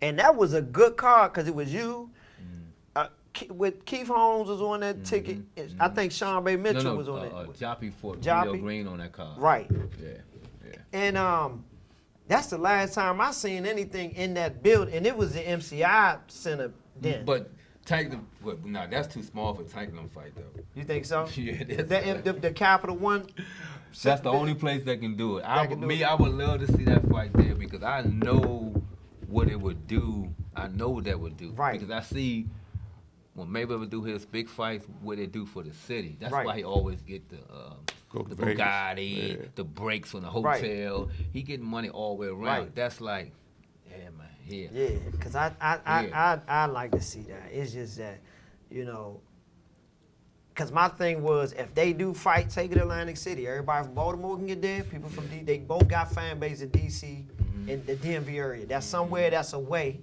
And that was a good card because it was you. With Keith Holmes was on that ticket. I think Sean Bay Mitchell was on it. Joppy fought Joppy? Julio Green on that card. Right. Yeah. Yeah. And that's the last time I seen anything in that building. And it was the MCI Center then. But Tank, nah, that's too small for Tank them fight though. You think so? Yeah, that's The Capital One. That's the only place that can do it. That can do it. I would love to see that fight there because I know what it would do. I know what that would do. Right. Because I see when Mayweather do his big fights, what it do for the city. That's Right. why he always get Go the to Vegas. Bugatti, Yeah. the breaks on the Right. hotel. He getting money all the way around. Right. That's like, yeah, man, here. Yeah, because I like to see that. It's just that, you know, because my thing was, if they do fight, take it to Atlantic City. Everybody from Baltimore can get there. People from D, they both got fan base in D.C. in the DMV area. That's somewhere that's away,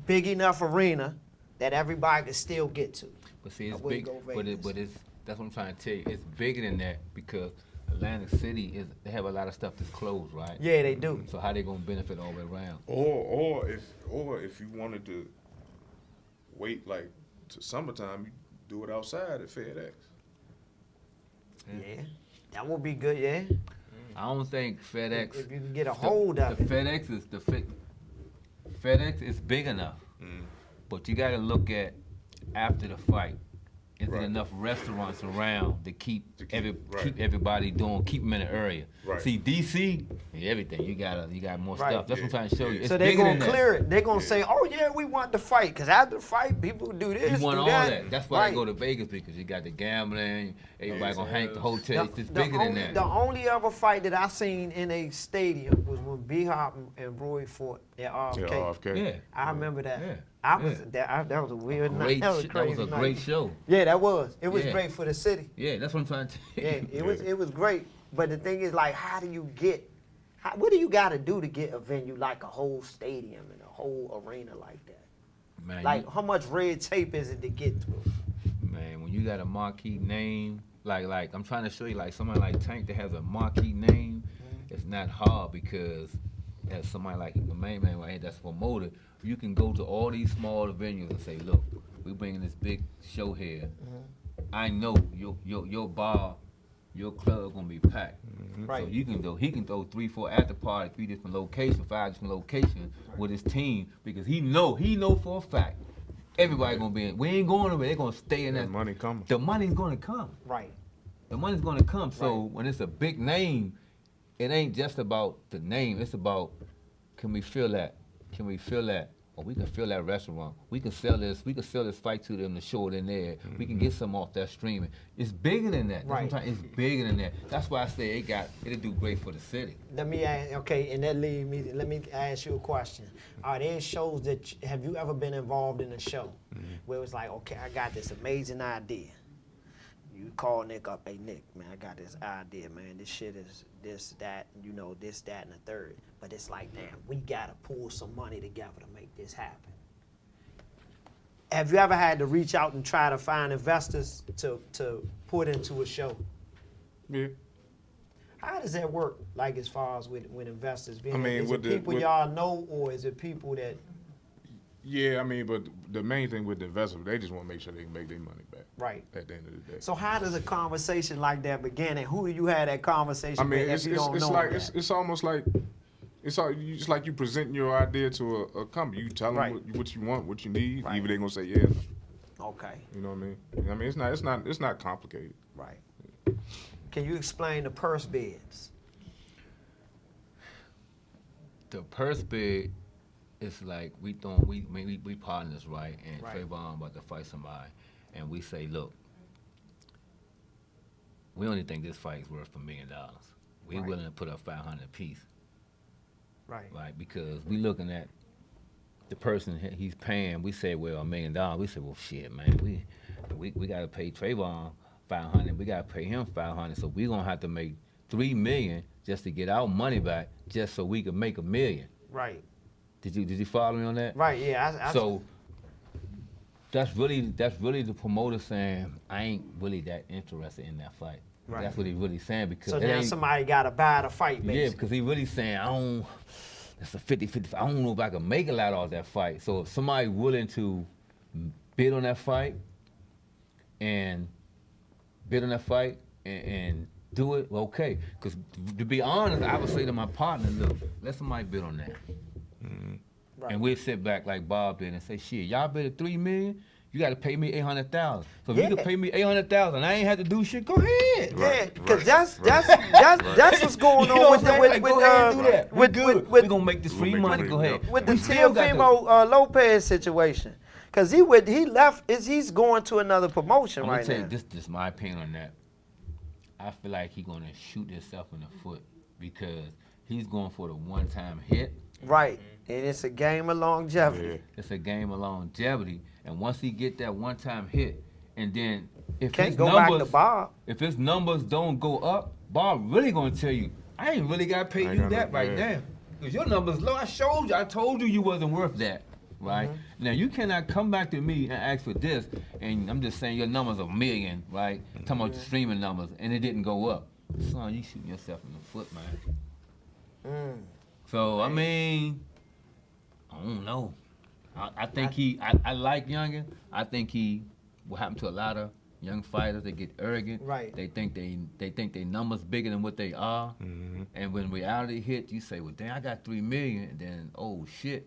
big enough arena that everybody can still get to. But see, I it's wouldn't big. go But Vegas. it's that's what I'm trying to tell you. It's bigger than that because Atlantic City they have a lot of stuff that's closed, right? Yeah, they do. So how they gonna benefit all the way around? Or if you wanted to wait like to summertime, you do it outside at FedEx. Yeah, that would be good. Yeah, I don't think FedEx. if you can get a hold of the it. FedEx is FedEx is big enough, but you got to look at after the fight. Is there Right. enough restaurants around to keep right. keep everybody keep them in the area? Right. See, DC, everything you got more Right. stuff. That's what I'm trying to show you. It's So they're bigger gonna than clear it. They're gonna say, "Oh yeah, we want the fight." Because after the fight, people do that. this, You want do all that. that. That's why Right. they go to Vegas because you got the gambling. Everybody gonna hang at the Hotels. hotel. It's just bigger than that. The only other fight that I seen in a stadium was when B Hop and Roy fought at RFK. Yeah, RFK. Yeah. I remember that. Yeah. I was that was a weird night. That was a That crazy was a night. great show. Yeah, that was. It was Yeah. great for the city. Yeah, that's what I'm trying to tell Yeah, you. it was great. But the thing is, like, how do you get? What do you got to do to get a venue like a whole stadium and a whole arena like that? Man, Like, how much red tape is it to get through? Man, when you got a marquee name, like I'm trying to show you, like somebody like Tank that has a marquee name, it's not hard because as somebody like the main man right here that's a promoter, you can go to all these smaller venues and say, look, we're bringing this big show here. I know your bar, your club gonna be packed. Right. So he can throw 3-4 after party, 3 different locations, 5 different locations with his team because he know for a fact everybody gonna be in. We ain't going over. They're gonna stay in That that. money coming. The money's gonna come. Right. The money's gonna come. So Right. when it's a big name, it ain't just about the name. It's about can we feel that? Can we feel that? Or we can fill that restaurant. We can sell this. We can sell this fight to them to show it in there. We can get some off that streaming. It's bigger than that. That's what I'm Right. trying- It's bigger than that. That's why I say it'll do great for the city. Let me ask, okay, and that leads me. Let me ask you a question. Are there shows that have you ever been involved in a show where it's like, okay, I got this amazing idea. You call Nick up, hey Nick, man, I got this idea, man. This shit is this, that, this, that, and the third. But it's like, damn, we gotta pull some money together to make this happen. Have you ever had to reach out and try to find investors to put into a show? Yeah. How does that work? Like as far as with investors being, I mean, is with it the- people with- y'all know, or is it people that? Yeah, I mean, but the main thing with the investors, they just want to make sure they can make their money back Right. at the end of the day. So how does a conversation like that begin, and who do you have that conversation I mean, with it's if you don't know like that? it's almost like it's like you presenting your idea to a company. You tell them Right. what you want, what you need. Right. Either they gonna say yeah. Or no. Okay, You know what I mean? I mean, it's not complicated. right. Can you explain the purse bids? The purse bid is like we partners, right? And Right. Trayvon about to fight somebody, and we say, look, we only think this fight is worth $1 million. We're Right. willing to put up 500 apiece, Right. right? Because we looking at the person he's paying. We say, well, $1 million. We say, well, shit, man, we got to pay Trayvon 500. We got to pay him 500. So we gonna have to make $3 million just to get our money back, just so we can make $1 million. Right. Did you follow me on that? Right. Yeah. So that's really the promoter saying I ain't really that interested in that fight. Right. That's what he's really saying because so it now ain't- somebody got to buy the fight, basically. yeah, because he really saying that's a 50-50. I don't know if I can make a lot off that fight. So if somebody willing to bid on that fight and do it, well, okay. Because to be honest, I would say to my partner, look, let somebody bid on that. Right. And we'd sit back like Bob did and say, shit, y'all bid at $3 million, you got to pay me $800,000. So if you Yeah. can pay me $800,000 and I ain't had to do shit, go ahead. Yeah, because that's what's You going know on what with I'm the saying? with Like, with go ahead and do that. We with good. with We gonna make this free make money. free, Go ahead. yeah. with the We still got Teofimo Lopez situation, because he's going to another promotion I'm right gonna tell now. you, this is my opinion on that. I feel like he's gonna shoot himself in the foot because he's going for the one-time hit. Right, and it's a game of longevity. Yeah. It's a game of longevity, and once he get that one-time hit, And then if Can't his go numbers, back to Bob. if his numbers don't go up, Bob really gonna tell you, I ain't really got to pay I you got that it, right yeah. now. Because your numbers low. I showed you. I told you wasn't worth that. Right? Now you cannot come back to me and ask for this, and I'm just saying your numbers are $1 million, right? Talking about the streaming numbers, and it didn't go up. Son, you shooting yourself in the foot, man. So I mean, I don't know. I think I like Youngin. I think what happened to a lot of young fighters, they get arrogant. Right. They think they numbers bigger than what they are. And when reality hit, you say, well, damn, I got 3 million, and then, oh shit,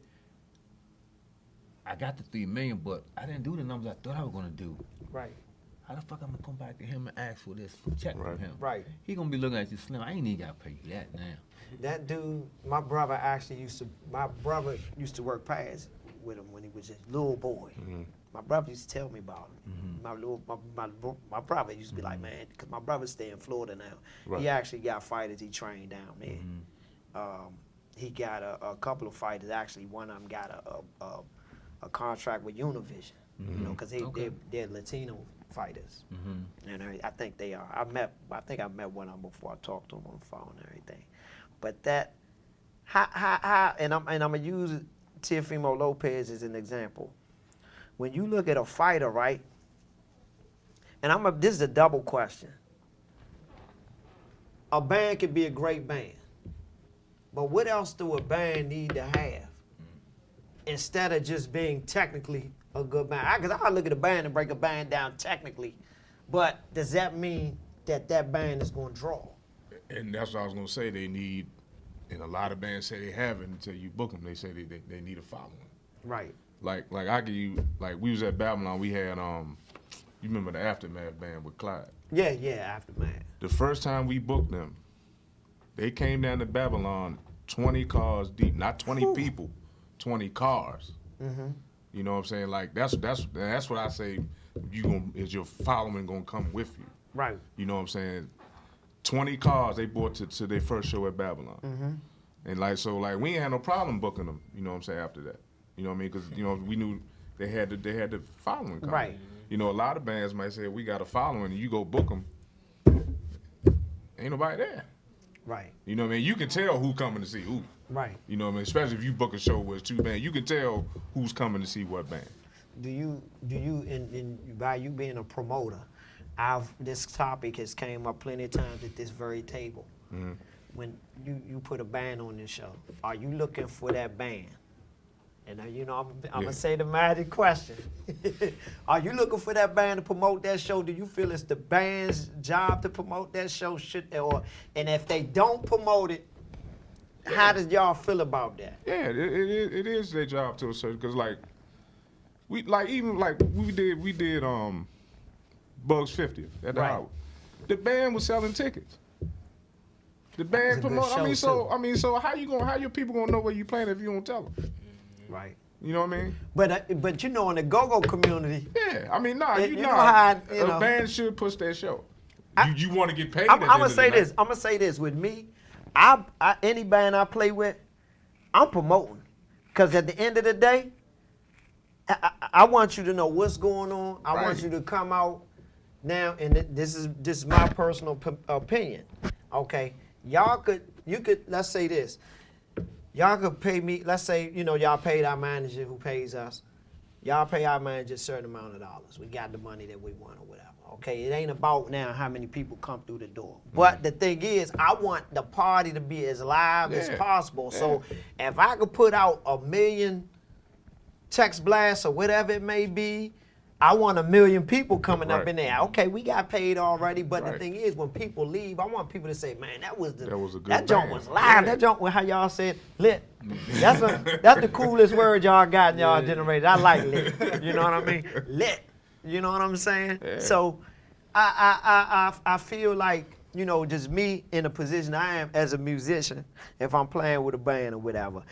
I got the 3 million, but I didn't do the numbers I thought I was gonna do. Right. How the fuck I'm gonna come back to him and ask for this check Right. from him? Right. He gonna be looking at you, Slim. I ain't even gotta pay you that now. That dude, my brother used to work pads with him when he was a little boy. My brother used to tell me about him. My brother used to be like, man, because my brother stay in Florida now. Right. He actually got fighters he trained down there. He got a couple of fighters. Actually, one of them got a contract with Univision. You know, because they're Latino fighters, and I think they are. I think I met one of them before I talked to him on the phone and everything. But that, and I'm gonna use Teofimo Lopez as an example. When you look at a fighter, right? And this is a double question. A band could be a great band, but what else do a band need to have instead of just being technically a good band? Because I look at a band and break a band down technically, but does that mean that band is going to draw? And that's what I was gonna say. They need, and a lot of bands say they have it until you book them. They say they need a following. Right. Like I give you, like we was at Babylon. We had you remember the Aftermath band with Clyde? Yeah, Aftermath. The first time we booked them, they came down to Babylon 20 cars deep, not 20 people, 20 cars. You know what I'm saying? Like that's what I say. Is your following gonna come with you? Right. You know what I'm saying? 20 cars they brought to their first show at Babylon. And like we ain't had no problem booking them, you know what I'm saying, after that. You know what I mean? Because, you know, we knew they had the following coming. Right. You know, a lot of bands might say, we got a following, and you go book them, ain't nobody there. Right. You know what I mean? You can tell who coming to see who. Right. You know what I mean? Especially if you book a show where it's 2 bands, you can tell who's coming to see what band. Do you by you being a promoter, this topic has came up plenty of times at this very table. When you put a band on this show, are you looking for that band? And you know, I'm gonna say the magic question. Are you looking for that band to promote that show? Do you feel it's the band's job to promote that show? And if they don't promote it, how does y'all feel about that? Yeah, it is their job to a certain, because we did Bugs 50th at the Right. Howard. The band was selling tickets. The band a good promoted. show, So how your people gonna know where you playing if you don't tell them? Right. You know what I mean? But you know, in the go-go community, Yeah. I mean, You know how, you know. a band should push their show. You want to get paid. I'm gonna say this. I'm gonna say this. With me, any band I play with, I'm promoting, because at the end of the day, I want you to know what's going on. I want Right. you to come out now, and this is my personal opinion. Okay, you could let's say this. Y'all could pay me. Let's say y'all paid our manager who pays us. Y'all pay our manager a certain amount of dollars. We got the money that we want or whatever. Okay, it ain't about now how many people come through the door. But the thing is, I want the party to be as live as possible. So if I could put out 1 million text blasts or whatever it may be, I want 1 million people coming up in there. Okay, we got paid already, but the thing is, when people leave, I want people to say, "Man, that was a good that joint band. was live. That joint was how y'all said lit." That's the coolest word y'all got in y'all generation. I like lit. You know what I mean? Lit. You know what I'm saying? Yeah. So, I feel like just me in the position I am as a musician. If I'm playing with a band or whatever,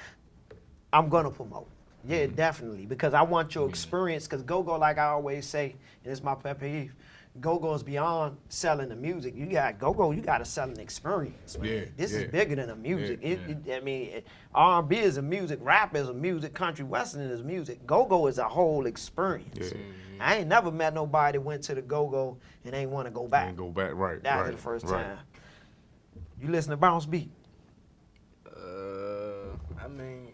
I'm gonna promote. Yeah, definitely, because I want your experience. Because go-go, like I always say, and it's my pet peeve, go-go is beyond selling the music. You got go-go, you got to sell an experience, man. Yeah, This is yeah. bigger than the music. Yeah, I mean, R&B is a music, rap is a music, country western is music. Go-go is a whole experience. Yeah. I ain't never met nobody that went to the go-go and ain't want to go back. And go back, right, That right, was the first right. time. You listen to Bounce Beat? I mean,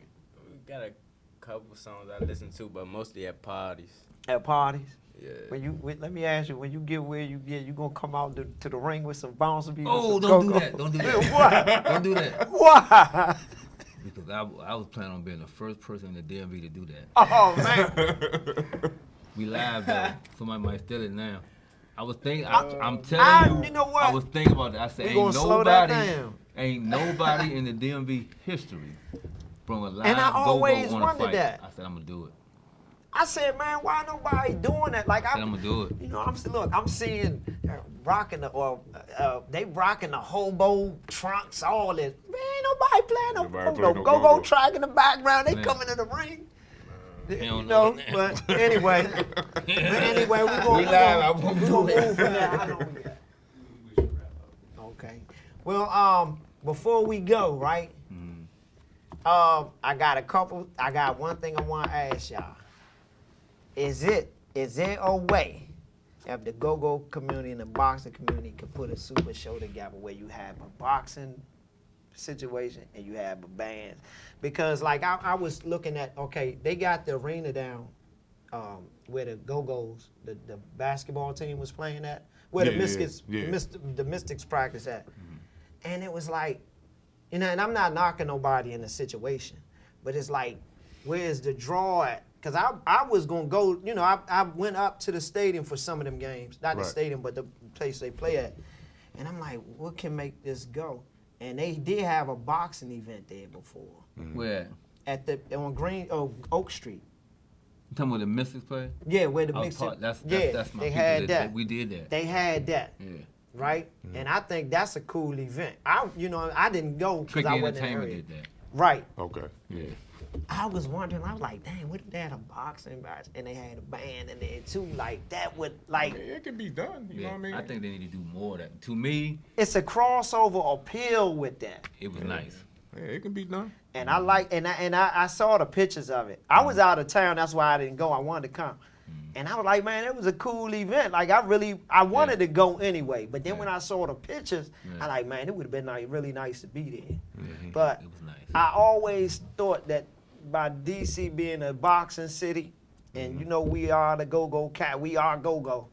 we got a couple songs I listen to, but mostly at parties. At parties? Yeah. Let me ask you, when you get where you get, you gonna come out to the ring with some Bounce Beat? Oh, with some don't do go-go? that. Don't do that. Why? Don't do that. Why? Because I was planning on being the first person in the DMV to do that. Oh, man. We live though. Somebody might steal it now. I was thinking. I'm telling you. You know what? I was thinking about that. I said, We gonna ain't slow that nobody, down. ain't nobody in the DMV history from a live And I go-go always on a wondered fight. that. I said, I'm gonna do it. I said, man, why nobody doing that? Like I said, I'm gonna do it. You know, I'm seeing rocking they rocking the hobo trunks, all this. Man, ain't nobody playing Nobody no play no go-go go-go. track in the background. They Man. coming in the ring. You don't know, know. but anyway, we gonna We live, I won't we do gonna it. move from there. I know we got. Okay. Well, before we go, right? I got one thing I want to ask y'all. Is there a way if the go-go community and the boxing community could put a super show together where you have a boxing situation and you have a band? Because like I was looking at, okay, they got the arena down where the go-go's, the basketball team was playing at, where the Yeah, Mystics, yeah. the Mystics practice at. And it was like, you know, and I'm not knocking nobody in the situation, but it's like, where's the draw at? Because I was going to go, you know, I went up to the stadium for some of them games. Not the Right. stadium, but the place they play at. And I'm like, what can make this go? And they did have a boxing event there before. Where? On Oak Street. You talking about the Mystics play? Yeah, where the I was mixed part- that's yeah, my they people had that. We did that. They had that, Yeah. right? And I think that's a cool event. I didn't go because Tricky I wasn't in the Entertainment area. did that. Right. Okay, yeah. I was wondering, I was like, dang, what if they had a boxing match and they had a band in there too? Like, that would, like, It can be done, you know what I mean? I think they need to do more of that. To me, it's a crossover appeal with that. it was nice. Yeah, it can be done. And I like, and I saw the pictures of it. I was out of town, that's why I didn't go. I wanted to come. And I was like, man, it was a cool event. Like, I wanted to go anyway. But then when I saw the pictures, I like, man, it would have been like really nice to be there. But It was nice. I always thought that by DC being a boxing city, and you know we are the go-go cat, we are go-go,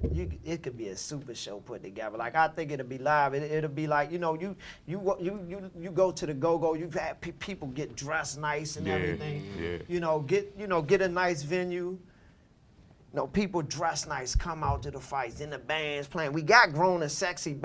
it could be a super show put together. Like, I think it'll be live. It'll be like, you know, you go to the go-go, you've had people get dressed nice and Yeah, everything. yeah. Get a nice venue. People dress nice, come out to the fights, then the band's playing. We got grown and sexy bands.